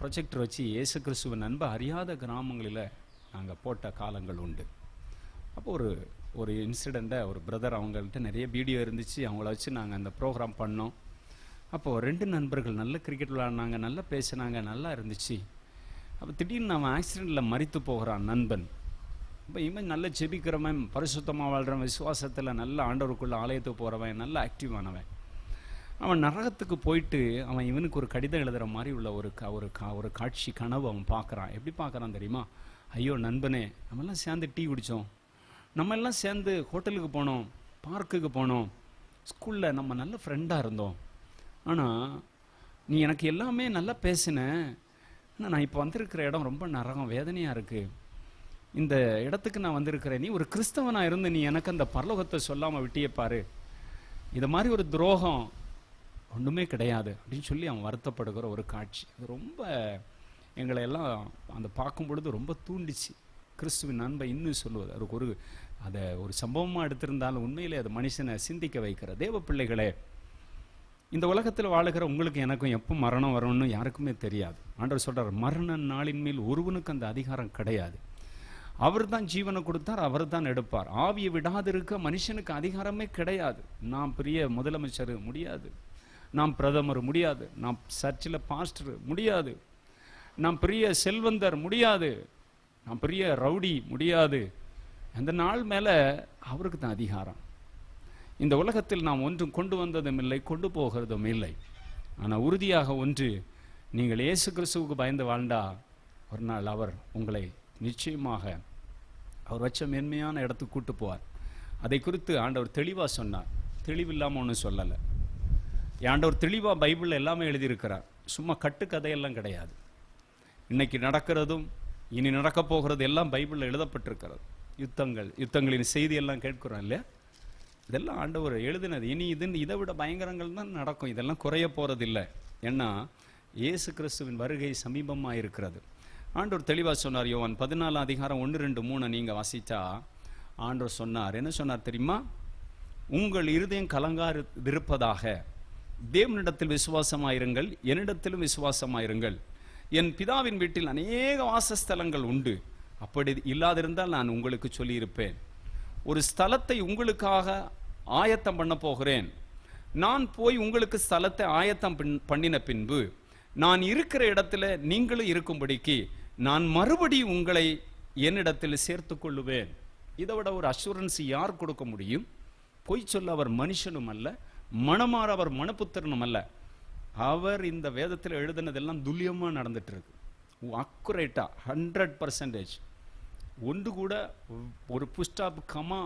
ப்ரொஜெக்டர் வச்சு இயேசு கிறிஸ்துவின் அன்பை அறியாத கிராமங்களில் நாங்கள் போட்ட காலங்கள் உண்டு. அப்போ ஒரு இன்சிடெண்ட்டை ஒரு பிரதர், அவங்கள்ட்ட நிறைய வீடியோ இருந்துச்சு, அவங்கள வச்சு நாங்கள் அந்த ப்ரோக்ராம் பண்ணோம். அப்போது 2 நண்பர்கள் நல்ல கிரிக்கெட் விளையாடினாங்க, நல்லா பேசினாங்க, நல்லா இருந்துச்சு. அப்போ திடீர்னு அவன் ஆக்சிடெண்ட்டில் மரித்து போகிறான் நண்பன். இப்போ இவன் நல்ல ஜெபிக்கிறவன், பரிசுத்தமாக வாழ்கிறவன், விசுவாசத்தில் நல்ல ஆண்டவருக்குள்ள ஆலயத்துக்கு போகிறவன், நல்ல ஆக்டிவானவன். அவன் நரகத்துக்கு போயிட்டு அவன் இவனுக்கு ஒரு கடிதம் எழுதுகிற மாதிரி உள்ள ஒரு காட்சி கனவு அவன் பார்க்குறான். எப்படி பார்க்குறான் தெரியுமா? ஐயோ நண்பனே, நம்மெல்லாம் சேர்ந்து டீ குடித்தோம், நம்ம எல்லாம் சேர்ந்து ஹோட்டலுக்கு போனோம், பார்க்குக்கு போனோம், ஸ்கூலில் நம்ம நல்ல ஃப்ரெண்டாக இருந்தோம். ஆனால் நீ எனக்கு எல்லாமே நல்லா பேசின, ஆனால் நான் இப்போ வந்திருக்கிற இடம் ரொம்ப நரகம், வேதனையாக இருக்குது. இந்த இடத்துக்கு நான் வந்திருக்கிறேன், நீ ஒரு கிறிஸ்தவனாக இருந்து நீ எனக்கு அந்த பரலோகத்தை சொல்லாமல் விட்டியே பாரு, இது மாதிரி ஒரு துரோகம் ஒன்றுமே கிடையாது அப்படின்னு சொல்லி அவன் வருத்தப்படுகிற ஒரு காட்சி. அது ரொம்ப எங்களை எல்லாம் அந்த பார்க்கும் பொழுது ரொம்ப தூண்டிச்சு. கிறிஸ்துவின் அன்பை இன்னும் சொல்லுவது அதுக்கு அதை ஒரு சம்பவமாக எடுத்திருந்தாலும் உண்மையிலே அது மனுஷனை சிந்திக்க வைக்கிற. தேவ பிள்ளைகளே, இந்த உலகத்தில் வாழுகிற உங்களுக்கு எனக்கும் எப்போ மரணம் வரணும்னு யாருக்குமே தெரியாது. ஆண்டவர் சொல்கிறார், மரண நாளின் மேல் ஒருவனுக்கு அந்த அதிகாரம் கிடையாது. அவர் தான் ஜீவனை கொடுத்தார், அவர் தான் எடுப்பார். ஆவியை விடாதிருக்க மனுஷனுக்கு அதிகாரமே கிடையாது. நாம் பெரிய முதலமைச்சர் முடியாது, நாம் பிரதமர் முடியாது, நாம் சர்ச்சில் பாஸ்டர் முடியாது, நாம் பெரிய செல்வந்தர் முடியாது, நாம் பெரிய ரவுடி முடியாது. அந்த நாள் மேலே அவருக்கு தான் அதிகாரம். இந்த உலகத்தில் நாம் ஒன்றும் கொண்டு வந்ததும் இல்லை, கொண்டு போகிறதும் இல்லை. ஆனால் உறுதியாக ஒன்று, நீங்கள் இயேசு கிறிஸ்துவுக்கு பயந்து வாழ்ந்தா ஒரு நாள் அவர் உங்களை நிச்சயமாக அவர் வச்ச மென்மையான இடத்துக்கு கூட்டு போவார். அதை குறித்து ஆண்டவர் தெளிவாக சொன்னார். தெளிவில்லாமல் ஒன்றும் சொல்லலை. ஆண்டவர் தெளிவாக பைபிளில் எல்லாமே எழுதியிருக்கிறார். சும்மா கட்டுக்கதையெல்லாம் கிடையாது. இன்னைக்கு நடக்கிறதும் இனி நடக்க போகிறது எல்லாம் பைபிளில் எழுதப்பட்டிருக்கிறது. யுத்தங்களின் செய்தியெல்லாம் கேட்கிறோம் இல்லையா? இதெல்லாம் ஆண்டவர் எழுதினது. இனி இதை விட பயங்கரங்கள் தான் நடக்கும். இதெல்லாம் குறைய போகிறதில்லை. ஏன்னா இயேசு கிறிஸ்துவின் வருகை சமீபமாக இருக்கிறது. ஆண்டவர் தெளிவாக சொன்னார். யோவான் 14 அதிகாரம் 1, 2, 3 நீங்கள் வாசித்தா ஆண்டவர் சொன்னார். என்ன சொன்னார் தெரியுமா? உங்கள் இருதயம் கலங்காதிருப்பதாக தேவனிடத்தில் விசுவாசமாயிருங்கள், என்னிடத்திலும் விசுவாசமாயிருங்கள். என் பிதாவின் வீட்டில் அநேக வாசஸ்தலங்கள் உண்டு. அப்படி இல்லாதிருந்தால் நான் உங்களுக்கு சொல்லியிருப்பேன். ஒரு ஸ்தலத்தை உங்களுக்காக ஆயத்தம் பண்ண போகிறேன். நான் போய் உங்களுக்கு ஸ்தலத்தை ஆயத்தம் பண்ணின பின்பு நான் இருக்கிற இடத்துல நீங்களும் இருக்கும்படிக்கு நான் மறுபடியும் உங்களை என்னிடத்தில் சேர்த்து கொள்ளுவேன். இதை விட ஒரு அஷூரன்ஸ் யார் கொடுக்க முடியும்? பொய் சொல்ல அவர் மனுஷனும் அல்ல, மனமாற அவர் மனப்புத்திரனும் அல்ல. அவர் இந்த வேதத்தில் எழுதினதெல்லாம் துல்லியமாக நடந்துட்டு இருக்கு, அக்குரேட்டா 100%. ஒன்று கூட ஒரு புஷ்டாப் கமா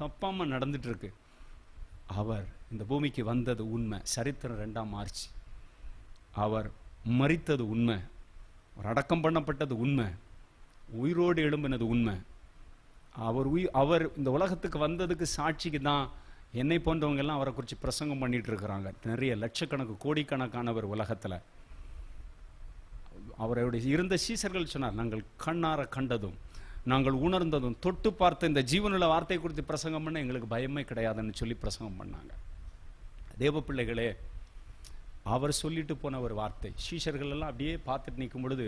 தப்பாமல் நடந்துட்டு இருக்கு. அவர் இந்த பூமிக்கு வந்தது உண்மை, சரித்திரம் 2ஆம் மார்ச். அவர் மரித்தது உண்மை, அவர் அடக்கம் பண்ணப்பட்டது உண்மை, உயிரோடு எழும்பினது உண்மை. அவர் இந்த உலகத்துக்கு வந்ததுக்கு சாட்சிக்கு தான் என்னை போன்றவங்க எல்லாம் அவரை குறித்து பிரசங்கம் பண்ணிட்டு இருக்கிறாங்க. நிறைய லட்சக்கணக்கு கோடிக்கணக்கானவர் உலகத்தில். அவருடைய இருந்த சீசர்கள் சொன்னார், நாங்கள் கண்ணார கண்டதும் நாங்கள் உணர்ந்ததும் தொட்டு பார்த்த இந்த ஜீவனுள்ள வார்த்தை குறித்து பிரசங்கம் பண்ண எங்களுக்கு பயமே கிடையாதுன்னு சொல்லி பிரசங்கம் பண்ணாங்க. தேவ பிள்ளைகளே, அவர் சொல்லிட்டு போன ஒரு வார்த்தை சீஷர்கள் எல்லாம் அப்படியே பார்த்துட்டு நிற்கும் பொழுது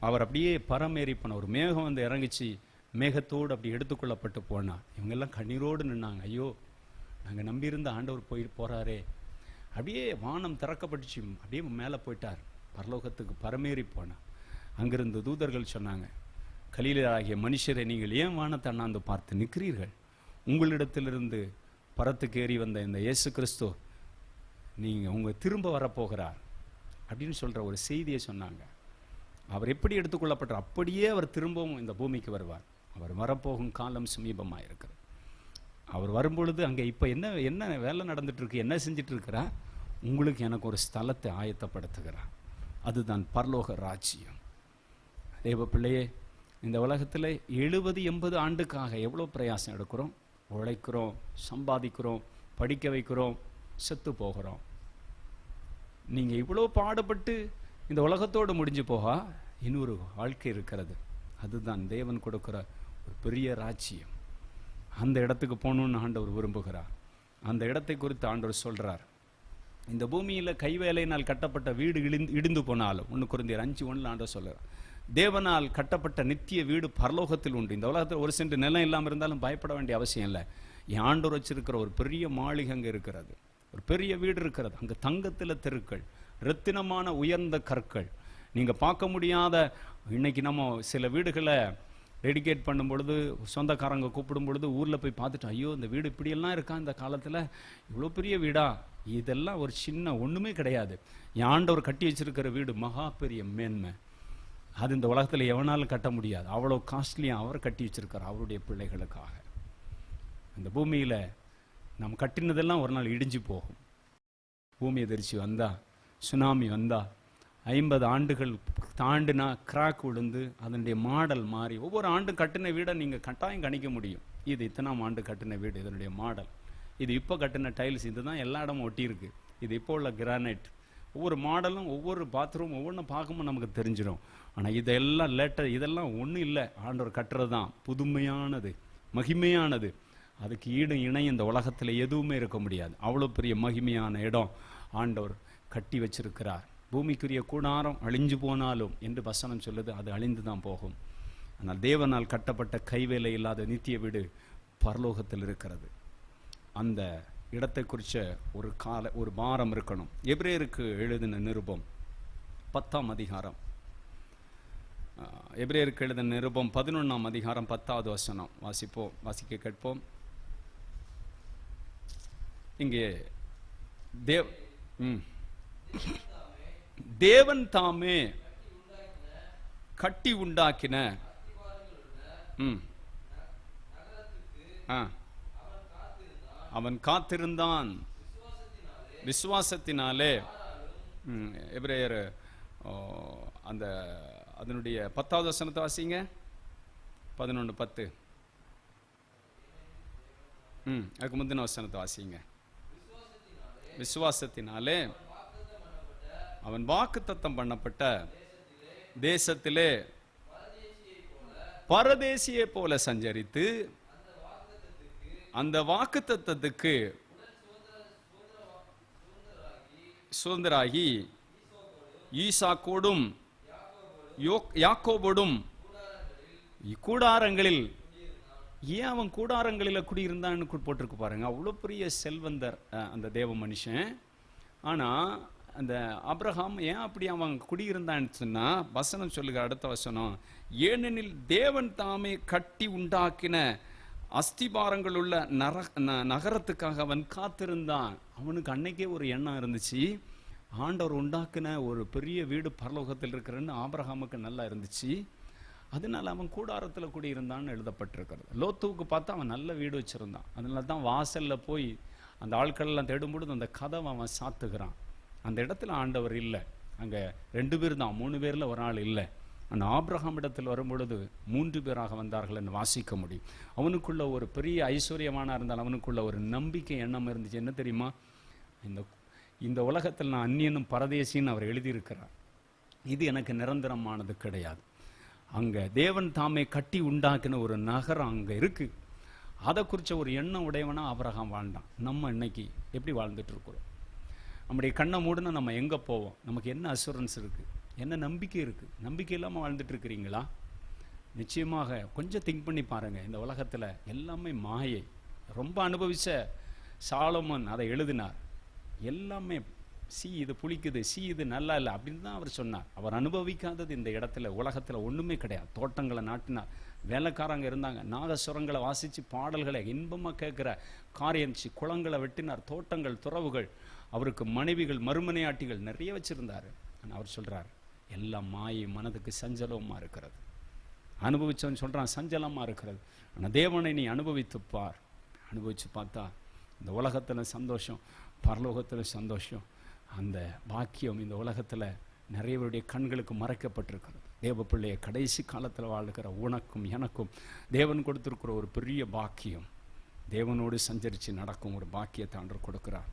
அவர் அப்படியே பரமேறி போன ஒரு மேகம் வந்து இறங்கிச்சு, மேகத்தோடு அப்படி எடுத்துக்கொள்ளப்பட்டு போனார். இவங்கெல்லாம் கண்ணீரோடு நின்னாங்க. ஐயோ, நாங்கள் நம்பியிருந்த ஆண்டவர் போகிறாரே. அப்படியே வானம் திறக்கப்பட்டுச்சு, அப்படியே மேலே போயிட்டார், பரலோகத்துக்கு பரமேறி போனார். அங்கிருந்து தூதர்கள் சொன்னாங்க, கலீலராகிய மனுஷரை, நீங்கள் ஏன் வானத்தை அண்ணாந்து பார்த்து நிற்கிறீர்கள்? உங்களிடத்திலிருந்து பரத்துக்கு ஏறி வந்த இந்த இயேசு கிறிஸ்து உங்கள் திரும்ப வரப்போகிறார் அப்படின்னு சொல்கிற ஒரு செய்தியை சொன்னாங்க. அவர் எப்படி எடுத்துக்கொள்ளப்பட்டார், அப்படியே அவர் திரும்பவும் இந்த பூமிக்கு வருவார். அவர் வரப்போகும் காலம் சமீபமாக இருக்கிறது. அவர் வரும்பொழுது அங்கே இப்போ என்ன வேலை நடந்துட்டு இருக்கு, என்ன செஞ்சிட்டு இருக்கிறா? உங்களுக்கு எனக்கு ஒரு ஸ்தலத்தை ஆயத்தப்படுத்துகிறார். அதுதான் பரலோக ராஜ்யம். தேவ பிள்ளையே, இந்த உலகத்தில் 70-80 ஆண்டுக்காக எவ்வளோ பிரயாசம் எடுக்கிறோம், உழைக்கிறோம், சம்பாதிக்கிறோம், படிக்க வைக்கிறோம், செத்து போகிறோம். நீங்கள் இவ்வளோ பாடுபட்டு இந்த உலகத்தோடு முடிஞ்சு போகா இன்னொரு வாழ்க்கை இருக்கிறது. அதுதான் தேவன் கொடுக்குற ஒரு பெரிய ராஜ்யம். அந்த இடத்துக்கு போகணுன்னு ஆண்டவர் விரும்புகிறார். அந்த இடத்தை குறித்து ஆண்டவர் சொல்கிறார். இந்த பூமியில் கைவேலையினால் கட்டப்பட்ட வீடு இடிந்து போனாலும் 1 கொரிந்தியர் 5:1 ஆண்டவர் சொல்கிறார், தேவனால் கட்டப்பட்ட நித்திய வீடு பரலோகத்தில் உண்டு. இந்த உலகத்தில் ஒரு சென்ட் நிலம் இல்லாமல் இருந்தாலும் பயப்பட வேண்டிய அவசியம் இல்லை. என் ஆண்டவர் வச்சிருக்கிற ஒரு பெரிய மாளிகை அங்கே இருக்கிறது, ஒரு பெரிய வீடு இருக்கிறது. அங்கே தங்கத்தில் தெருக்கள், ரத்தினமான உயர்ந்த கற்கள், நீங்கள் பார்க்க முடியாத. இன்னைக்கு நம்ம சில வீடுகளை டெடிகேட் பண்ணும் பொழுது, சொந்தக்காரங்க கூப்பிடும் பொழுது ஊரில் போய் பார்த்துட்டு, ஐயோ இந்த வீடு இப்படியெல்லாம் இருக்கா, இந்த காலத்தில் இவ்வளோ பெரிய வீடா? இதெல்லாம் ஒரு சின்ன ஒன்றுமே கிடையாது. என் ஆண்டவர் கட்டி வச்சிருக்கிற வீடு மகா பெரிய மேன்மை. அது இந்த உலகத்தில் எவனாலும் கட்ட முடியாது. அவ்வளோ காஸ்ட்லியாக அவர் கட்டி வச்சிருக்கார் அவருடைய பிள்ளைகளுக்காக. இந்த பூமியில் நம்ம கட்டினதெல்லாம் ஒரு நாள் இடிஞ்சு போகும். பூமி எதிர்ச்சி வந்தா, சுனாமி வந்தா, 50 ஆண்டுகள் தாண்டினா கிராக் விழுந்து அதனுடைய மாடல் மாறி, ஒவ்வொரு ஆண்டும் கட்டின வீடை நீங்கள் கட்டாயம் கணிக்க முடியும். இது இத்தனாம் ஆண்டு கட்டின வீடு, இதனுடைய மாடல், இது இப்போ கட்டின டைல்ஸ், இதுதான் எல்லா இடமும் ஒட்டியிருக்கு, இது இப்போ உள்ள கிரானைட். ஒவ்வொரு மாடலும் ஒவ்வொரு பாத்ரூம் ஒவ்வொன்றும் பார்க்கும்போது நமக்கு தெரிஞ்சிடும். ஆனால் இதெல்லாம் இதெல்லாம் ஒன்றும் இல்லை, ஆண்டவர் கட்டுறது தான் புதுமையானது, மகிமையானது. அதுக்கு ஈடு இணை இந்த உலகத்தில் எதுவுமே இருக்க முடியாது. அவ்வளோ பெரிய மகிமையான இடம் ஆண்டவர் கட்டி வச்சிருக்கிறார். பூமிக்குரிய கூடாரம் அழிஞ்சு போனாலும் என்று வசனம் சொல்லுது, அது அழிந்து தான் போகும். ஆனால் தேவனால் கட்டப்பட்ட கைவேலை இல்லாத நித்திய வீடு பரலோகத்தில் இருக்கிறது. அந்த இடத்தை குறித்த ஒரு பாரம் இருக்கணும். எபிரேயருக்கு எழுதின நிருபம் 10ஆம் அதிகாரம், எபிரேயருக்கு எழுதின நிருபம் 11ஆம் அதிகாரம் 10வது வசனம் வாசிக்க கேட்போம். இங்கே தேவன் தாமே கட்டி உண்டாக்கின அவன் காத்திருந்தான் விசுவாசத்தினாலே. எபிரேயர் அந்த அதனுடைய 10வது வசனத்தை வாசிங்க. 11:10. அதுக்கு முந்தின வசனத்தை வாசிங்க. விசுவாசத்தினாலே அவன் வாக்குத்தத்தம் பண்ணப்பட்ட தேசத்திலே பரதேசியை போல சஞ்சரித்து அந்த வாக்குத்தத்தத்துக்கு சுதந்திராகி ஈசாக்கோடும் யாக்கோபோடும் கூடாரங்களில், ஏன் அவன் கூடாரங்களில் குடியிருந்தான்னு போட்டிருக்கு பாருங்க. அவ்வளோ பெரிய செல்வந்தர் அந்த தேவ மனுஷன். ஆனால் அந்த ஆபிரகாம் ஏன் அப்படி அவன் குடியிருந்தான்னு சொன்னா, வசனம் சொல்லுங்க, அடுத்த வசனம், ஏனெனில் தேவன் தாமே கட்டி உண்டாக்கின அஸ்திபாரங்கள் உள்ள நகரத்துக்காக அவன் காத்திருந்தான். அவனுக்கு அன்னைக்கே ஒரு எண்ணம் இருந்துச்சு, ஆண்டவர் உண்டாக்குன ஒரு பெரிய வீடு பரலோகத்தில் இருக்கிறன்னு ஆபிரகாமுக்கு நல்லா இருந்துச்சு. அதனால அவன் கூடாரத்தில் குடியிருந்தான்னு எழுதப்பட்டிருக்கிறது. லோத்துவுக்கு பார்த்தா அவன் நல்ல வீடு வச்சிருந்தான். அதனால தான் வாசல்ல போய் அந்த ஆட்களெல்லாம் தேடும்பொழுது அந்த கதவை அவன் சாத்துகிறான். அந்த இடத்துல ஆண்டவர் இல்லை, அங்கே 2 பேர் தான், 3 பேரில் ஒரு ஆள் இல்லை. ஆனால் ஆபிரகாம் இடத்தில் வரும்பொழுது 3 பேராக வந்தார்கள் என்று வாசிக்க முடியும். அவனுக்குள்ள ஒரு பெரிய ஐஸ்வர்யமான இருந்தால் அவனுக்குள்ள ஒரு நம்பிக்கை எண்ணம் இருந்துச்சு. என்ன தெரியுமா, இந்த உலகத்தில் நான் அந்நியனும் பரதேசின்னு அவர் எழுதியிருக்கிறார். இது எனக்கு நிரந்தரமானது கிடையாது. அங்கே தேவன் தாமே கட்டி உண்டாக்கின ஒரு நகரம் அங்கே இருக்கு. அதை குறித்த ஒரு எண்ணம் உடையவனா ஆபிரகாம் வாழ்ந்தான். நம்ம இன்னைக்கு எப்படி வாழ்ந்துட்டு இருக்கிறோம்? நம்முடைய கண்ணை மூடுனா நம்ம எங்கே போவோம்? நமக்கு என்ன அசூரன்ஸ் இருக்குது? என்ன நம்பிக்கை இருக்குது? நம்பிக்கை இல்லாமல் வாழ்ந்துட்டு இருக்கிறீங்களா? நிச்சயமாக கொஞ்சம் திங்க் பண்ணி பாருங்கள். இந்த உலகத்தில் எல்லாமே மாயை. ரொம்ப அனுபவித்த சாலமோன் அதை எழுதினார். எல்லாமே இது புளிக்குது, இது நல்லா இல்லை அப்படின்னு தான் அவர் சொன்னார். அவர் அனுபவிக்காதது இந்த இடத்துல உலகத்தில் ஒன்றுமே கிடையாது. தோட்டங்களை நாட்டினார், வேலைக்காரங்க இருந்தாங்க, நாதஸ்வரங்களை வாசித்து பாடல்களை இன்பமாக கேட்குற காரியம், குளங்களை வெட்டினார், தோட்டங்கள் துறவுகள், அவருக்கு மனைவிகள் மறுமனையாட்டிகள் நிறைய வச்சுருந்தார். ஆனால் அவர் சொல்கிறார், எல்லாம் மாயை, மனதுக்கு சஞ்சலமாக இருக்கிறது. அனுபவிச்சவன் சொல்கிறான் சஞ்சலமாக இருக்கிறது. ஆனால் தேவனை நீ அனுபவித்துப்பார். அனுபவித்து பார்த்தா இந்த உலகத்தில் சந்தோஷம், பரலோகத்தில் சந்தோஷம். அந்த பாக்கியம் இந்த உலகத்தில் நிறையவருடைய கண்களுக்கு மறைக்கப்பட்டிருக்கிறது. தேவ பிள்ளைய கடைசி காலத்தில் வாழ்கிற உனக்கும் எனக்கும் தேவன் கொடுத்திருக்கிற ஒரு பெரிய பாக்கியம், தேவனோடு சஞ்சரித்து நடக்கும் ஒரு பாக்கியத்தை ஆண்டவர் கொடுக்கிறார்.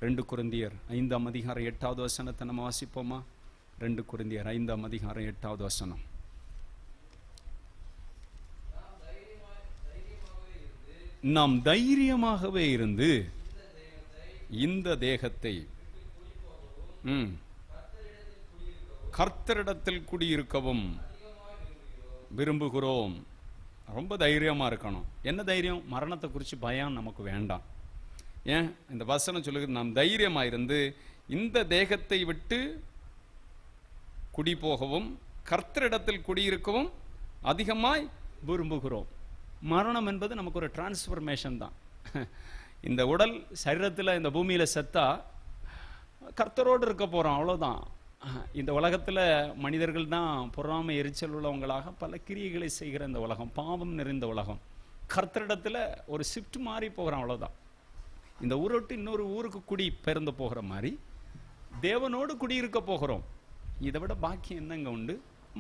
2 கொரிந்தியர் 5ஆம் அதிகாரம் 8வது வசனத்தை நம்ம வாசிப்போமா? 2 கொரிந்தியர் 5ஆம் அதிகாரம் 8வது வசனம். நாம் தைரியமாகவே இருந்து இந்த தேகத்தை கர்த்தரிடத்தில் குடியிருக்கவும் விரும்புகிறோம். ரொம்ப தைரியமா இருக்கணும். என்ன தைரியம்? மரணத்தை குறித்து பயம் நமக்கு வேண்டாம். ஏன் இந்த வசனம் சொல்லுகிறது, நாம் தைரியமாக இருந்து இந்த தேகத்தை விட்டு குடி போகவும் கர்த்தரிடத்தில் குடியிருக்கவும் அதிகமாய் விரும்புகிறோம். மரணம் என்பது நமக்கு ஒரு டிரான்ஸ்ஃபர்மேஷன் தான். இந்த உடல் சரீரத்தில் இந்த பூமியில் செத்தா கர்த்தரோடு இருக்க போகிறோம், அவ்வளோதான். இந்த உலகத்தில் மனிதர்கள் தான் பொறாமை எரிச்சல் உள்ளவங்களாக பல கிரியைகளை செய்கிற இந்த உலகம், பாவம் நிறைந்த உலகம். கர்த்தரிடத்தில் ஒரு ஷிஃப்ட் மாறி போகிறோம், அவ்வளோதான். இந்த ஊரை விட்டு இன்னொரு ஊருக்கு குடி பெயர்ந்து போகிற மாதிரி தேவனோடு குடியிருக்க போகிறோம். இதை விட பாக்கியம் என்னங்க உண்டு?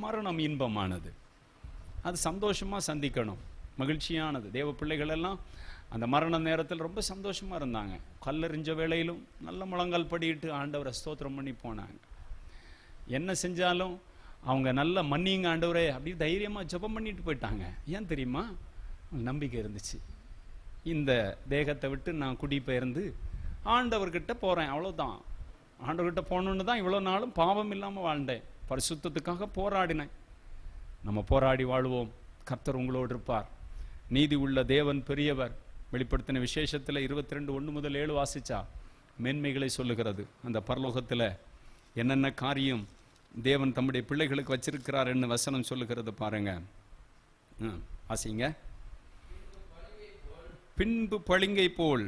மரணம் இன்பமானது, அது சந்தோஷமாக சந்திக்கணும், மகிழ்ச்சியானது. தேவ பிள்ளைகள் எல்லாம் அந்த மரண நேரத்தில் ரொம்ப சந்தோஷமாக இருந்தாங்க. கல்லெறிஞ்ச வேளையிலும் நல்ல முழங்கால் படிட்டு ஆண்டவரை ஸ்தோத்திரம் பண்ணி போனாங்க. என்ன செஞ்சாலும் அவங்க நல்ல மன்னிங்க ஆண்டவரே அப்படி தைரியமாக ஜெபம் பண்ணிட்டு போயிட்டாங்க. ஏன் தெரியுமா? நம்பிக்கை இருந்துச்சு. இந்த தேகத்தை விட்டு நான் குடிபெயர்ந்து ஆண்டவர்கிட்ட போகிறேன், அவ்வளோதான். ஆண்டவர்கிட்ட போகணுன்னு தான் இவ்வளோ நாளும் பாவம் இல்லாமல் வாழ்ந்தேன், பரிசுத்தத்துக்காக போராடினேன். நம்ம போராடி வாழ்வோம், கர்த்தர் உங்களோடு இருப்பார். நீதி உள்ள தேவன் பெரியவர். வெளிப்படுத்தின விசேஷத்தில் 22:1-7 வாசிச்சா மேன்மைகளை சொல்லுகிறது. அந்த பரலோகத்தில் என்னென்ன காரியம் தேவன் தம்முடைய பிள்ளைகளுக்கு வச்சிருக்கிறார் என்று வசனம் சொல்லுகிறது பாருங்க. வாசிங்க. பின்பு பளிங்கை போல்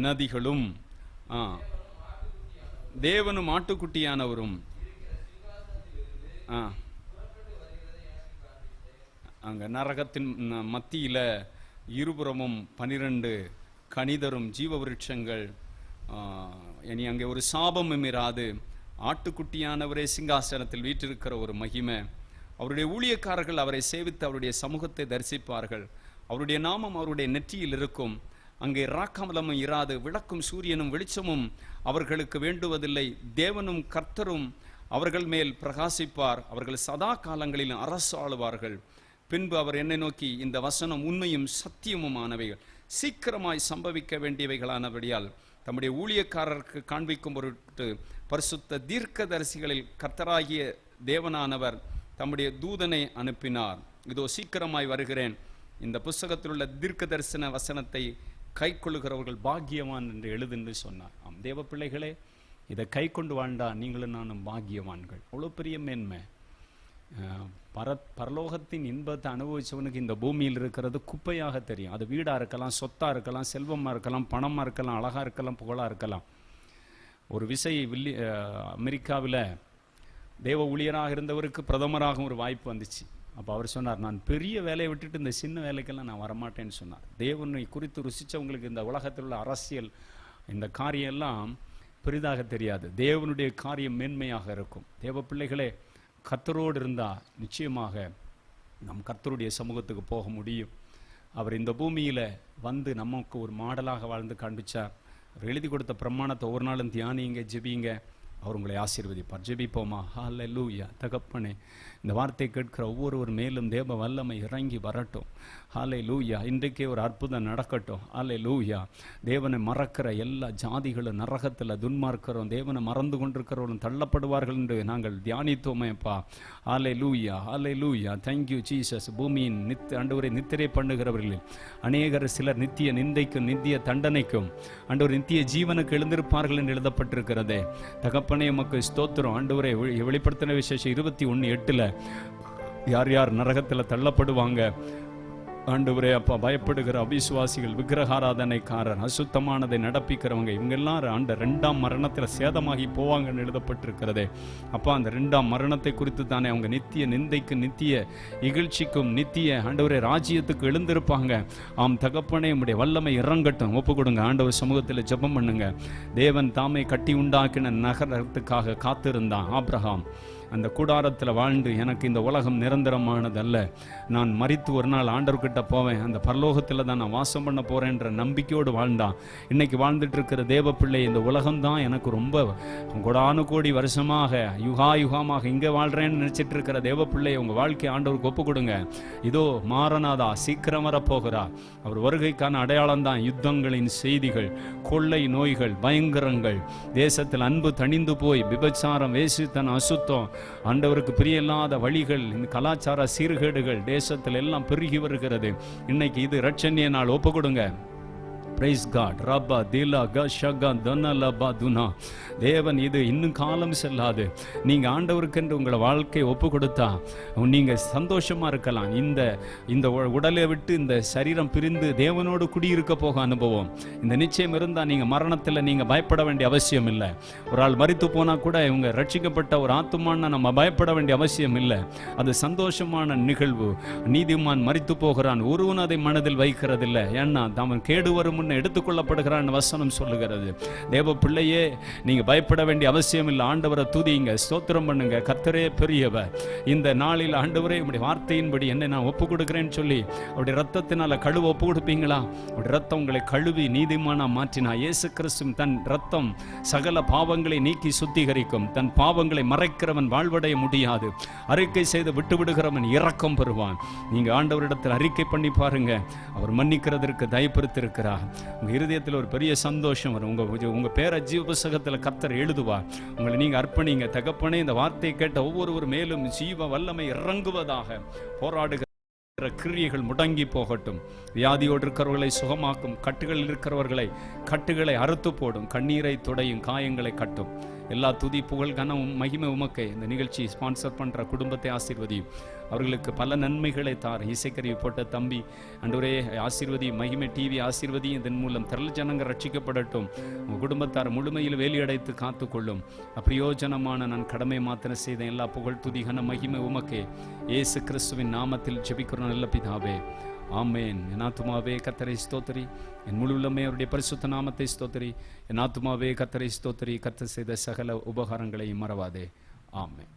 நதிகளும் தேவனும் ஆட்டுக்குட்டியானவரும் அங்க நரகத்தின் மத்தியில் இருபுறமும் 12 கனிதரும் ஜீவ விருட்சங்கள். இனி அங்கே ஒரு சாபமும் இராது. ஆட்டுக்குட்டியானவரே சிங்காசனத்தில் வீற்றிருக்கிற ஒரு மகிமை. அவருடைய ஊழியக்காரர்கள் அவரை சேவித்து அவருடைய சமூகத்தை தரிசிப்பார்கள். அவருடைய நாமம் அவருடைய நெற்றியில் இருக்கும். அங்கே ராக்காமலமும் இராது. விளக்கும் சூரியனும் வெளிச்சமும் அவர்களுக்கு வேண்டுவதில்லை. தேவனும் கர்த்தரும் அவர்கள் மேல் பிரகாசிப்பார், அவர்கள் சதா காலங்களில் அரசு ஆளுவார்கள். பின்பு அவர் என்னை நோக்கி, இந்த வசனம் உண்மையும் சத்தியமுமானவைகள், சீக்கிரமாய் சம்பவிக்க வேண்டியவைகளானபடியால் தம்முடைய ஊழியக்காரருக்கு காண்பிக்கும் பொருட்டு பரிசுத்த தீர்க்கதரிசிகளில் கர்த்தராகிய தேவனானவர் தம்முடைய தூதனை அனுப்பினார். இதோ சீக்கிரமாய் வருகிறேன். இந்த புஸ்தகத்தில் உள்ள தீர்க்க தரிசன வசனத்தை கை கொள்ளுகிறவர்கள் பாக்கியவான் என்று எழுதுன்னு சொன்னார். ஆம் தேவ பிள்ளைகளே, இதை கை கொண்டு வாழ்ந்தா நீங்களும் நானும் பாக்கியவான்கள். அவ்வளோ பெரிய மேன்மை. பரலோகத்தின் இன்பத்தை அனுபவிச்சவனுக்கு இந்த பூமியில் இருக்கிறது குப்பையாக தெரியும். அது வீடாக இருக்கலாம், சொத்தாக இருக்கலாம், செல்வமாக இருக்கலாம், பணமாக இருக்கலாம், அழகாக இருக்கலாம், புகழாக இருக்கலாம். ஒரு விசை அமெரிக்காவில் தேவ ஊழியராக இருந்தவருக்கு பிரதமராக ஒரு வாய்ப்பு வந்துச்சு. அப்போ அவர் சொன்னார், நான் பெரிய வேலையை விட்டுட்டு இந்த சின்ன வேலைக்கெல்லாம் நான் வரமாட்டேன்னு சொன்னார். தேவனை குறித்து ருசித்தவங்களுக்கு இந்த உலகத்தில் உள்ள அரசியல் இந்த காரியம் எல்லாம் பெரிதாக தெரியாது. தேவனுடைய காரியம் மேன்மையாக இருக்கும். தேவ பிள்ளைகளே, கர்த்தரோடு இருந்தால் நிச்சயமாக நம் கர்த்தருடைய சமூகத்துக்கு போக முடியும். அவர் இந்த பூமியில் வந்து நமக்கு ஒரு மாடலாக வாழ்ந்து காண்பிச்சார். அவர் எழுதி கொடுத்த பிரமாணத்தை ஒரு நாளும் தியானிங்க, ஜெபிங்க, அவர் உங்களை ஆசீர்வதிப்பார். ஜெபிப்போமா? ஹல்லேலூயா. தகப்பனே, இந்த வார்த்தை கேட்கிற ஒவ்வொருவர் மேலும் தேவ வல்லமை இறங்கி வரட்டும். ஹல்லேலூயா. இன்றைக்கே ஒரு அற்புதம் நடக்கட்டும். ஹல்லேலூயா. தேவனை மறக்கிற எல்லா ஜாதிகளும் நரகத்தில் துன்மார்க்கிறோம், தேவனை மறந்து கொண்டிருக்கிறவர்களும் தள்ளப்படுவார்கள் என்று நாங்கள் தியானித்தோமேப்பா. ஹல்லேலூயா, ஹல்லேலூயா. Thank you Jesus. பூமியின் ஆண்டவரை நித்திரை பண்ணுகிறவர்களில் அநேகர் சிலர் நித்திய நிந்தைக்கும் நித்திய தண்டனைக்கும் ஆண்டவர் நித்திய ஜீவனுக்கு எழுந்திருப்பார்கள் என்று எழுதப்பட்டிருக்கிறதே. தகப்பனே, உமக்கு ஸ்தோத்திரம். ஆண்டவரே, வெளிப்படுத்தின விசேஷம் 21:8 யார் யார் நரகத்தில் தள்ளப்படுவாங்க ஆண்டவரே அப்பா, பயப்படுகிற அவிசுவாசிகள், விக்கிரகாராதனைக்காரர், அசுத்தமானதை நடப்பிக்கிறவங்க, இவங்க எல்லாரும் ஆண்ட 2ஆம் மரணத்தில் சேதமாகி போவாங்கன்னு எழுதப்பட்டிருக்கிறதே. அப்பா, அந்த 2ஆம் மரணத்தை குறித்து தானே அவங்க நித்திய நிந்தைக்கும் நித்திய இகழ்ச்சிக்கும் நித்திய ஆண்டவரே ராஜ்யத்துக்கு எழுந்திருப்பாங்க. ஆம் தகப்பனே, உம்முடைய வல்லமை இறங்கட்டும். ஒப்பு கொடுங்க. ஆண்டவர் சமூகத்தில் ஜெபம் பண்ணுங்க. தேவன் தாமே கட்டி உண்டாக்கின நகரத்துக்காக காத்திருந்தான் ஆபிரகாம். அந்த கூடாரத்தில் வாழ்ந்து, எனக்கு இந்த உலகம் நிரந்தரமானதல்ல, நான் மரித்து ஒரு நாள் ஆண்டவர்கிட்ட போவேன், அந்த பரலோகத்தில் தான் நான் வாசம் பண்ண போகிறேன்ற நம்பிக்கையோடு வாழ்ந்தான். இன்றைக்கி வாழ்ந்துட்டு இருக்கிற தேவ பிள்ளை, இந்த உலகம்தான் எனக்கு ரொம்ப கோடானு கோடி வருஷமாக யுகமாக இங்கே வாழ்கிறேன்னு நினச்சிட்டு இருக்கிற தேவ பிள்ளை, உங்கள் வாழ்க்கை ஆண்டவருக்கு ஒப்பு கொடுங்க. இதோ மாரநாதா சீக்கிரம் வரப்போகிறா. அவர் வருகைக்கான அடையாளம் தான் யுத்தங்களின் செய்திகள், கொள்ளை நோய்கள், பயங்கரங்கள், தேசத்தில் அன்பு தணிந்து போய் விபச்சாரம், வேசித்தனம், அசுத்தம், ஆண்டவருக்கு பிரியமில்லாத வழிகள், இந்த கலாச்சார சீர்கேடுகள் தேசத்தில் எல்லாம் பெருகி வருகிறது. இன்னைக்கு இது இரட்சணிய நாள். ஒப்பு கொடுங்க. Praise God. ரப்பா திலா கஷகா தனலபா துனா. தேவன் இது இன்னும் காலம் செல்லாது. நீங்கள் ஆண்டவருக்கென்று உங்களை வாழ்க்கையை ஒப்பு கொடுத்தா நீங்கள் சந்தோஷமாக இருக்கலாம். இந்த உடலை விட்டு இந்த சரீரம் பிரிந்து தேவனோடு குடியிருக்க போக அனுபவம், இந்த நிச்சயம் இருந்தால் நீங்கள் மரணத்தில் நீங்கள் பயப்பட வேண்டிய அவசியம் இல்லை. ஒரு ஆள் மரித்து போனால் கூட இவங்க ரட்சிக்கப்பட்ட ஒரு ஆத்துமான்னு நம்ம பயப்பட வேண்டிய அவசியம் இல்லை. அது சந்தோஷமான நிகழ்வு. நீதிமான் மரித்து போகிறான், ஒருவன் அதை மனதில் வைக்கிறதில்லை. ஏன்னா அவன் கேடு வரும் எடுத்துக்கொள்ளப்படுகிறான் வசனம் சொல்லுகிறது. தேவ பிள்ளையே, நீங்க பயப்பட வேண்டிய அவசியம் இல்லை. ஆண்டவரை துதிங்க, ஸ்தோத்திரம் பண்ணுங்க. கர்த்தரே பெரியவர். இந்த நாளில் ஆண்டவரே, உம்முடைய வார்த்தையின்படி என்னை நான் ஒப்பு கொடுக்கிறேன்னு சொல்லி அவருடைய ரத்தத்தினால கழுவ ஒப்பு கொடுப்பீங்களா? அவருடைய ரத்தம் உங்களை கழுவி நீதிமானா மாற்றினா. இயேசு கிறிஸ்து தன் ரத்தம் சகல பாவங்களை நீக்கி சுத்திகரிக்கும். தன் பாவங்களை மறைக்கிறவன் வாழ்வடைய முடியாது. அறிக்கை செய்து விட்டுவிடுகிறவன் இரக்கம் பெறுவான். நீங்க ஆண்டவரிடத்தில் அறிக்கை பண்ணி பாருங்க, அவர் மன்னிக்கிறதற்கு தயப்படுத்திருக்கிறார். உங்க இருதயத்தில் ஒரு பெரிய சந்தோஷம் வரும். உங்க பேரை ஜீவ புஸ்தகத்தில் கர்த்தர் எழுதுவார். உங்களை நீங்க அர்ப்பணிங்க. தகப்பனே, இந்த வார்த்தையை கேட்ட ஒவ்வொருவர் மேலும் ஜீவ வல்லமை இறங்குவதாக. போராடுகிற கிரியைகள் முடங்கி போகட்டும். வியாதியோடு இருக்கிறவர்களை சுகமாக்கும். கட்டுகளில் இருக்கிறவர்களை கட்டுகளை அறுத்து போடும். கண்ணீரை துடையும், காயங்களை கட்டும். எல்லா துதி புகழ் கனமும் மகிமை உமக்கே. இந்த நிகழ்ச்சி ஸ்பான்சர் பண்ணுற குடும்பத்தை ஆசீர்வதியும். அவர்களுக்கு பல நன்மைகளை தார். இசைக்கருவி போட்ட தம்பி ஆண்டவரே ஆசீர்வதி. மகிமை டிவி ஆசீர்வதி. இதன் மூலம் திரள் ஜனங்கள் ரட்சிக்கப்படட்டும். உங்கள் குடும்பத்தார் முழுமையில் வேலியடைத்து காத்துக்கொள்ளும். அப்பிரயோஜனமான நான் கடமை மாத்திரம் செய்த எல்லா புகழ் துதி கன மகிமை உமக்கே. இயேசு கிறிஸ்துவின் நாமத்தில் ஜெபிக்கிறோம் நல்ல பிதாவே, ஆமேன். என் ஆத்துமாவே கர்த்தரை ஸ்தோத்திரி, என் முழு உள்ளமே அவருடைய பரிசுத்த நாமத்தை ஸ்தோத்திரி. என் ஆத்துமாவே கர்த்தரை ஸ்தோத்திரி, கர்த்தர் செய்த சகல உபகாரங்களை மறவாதே. ஆமேன்.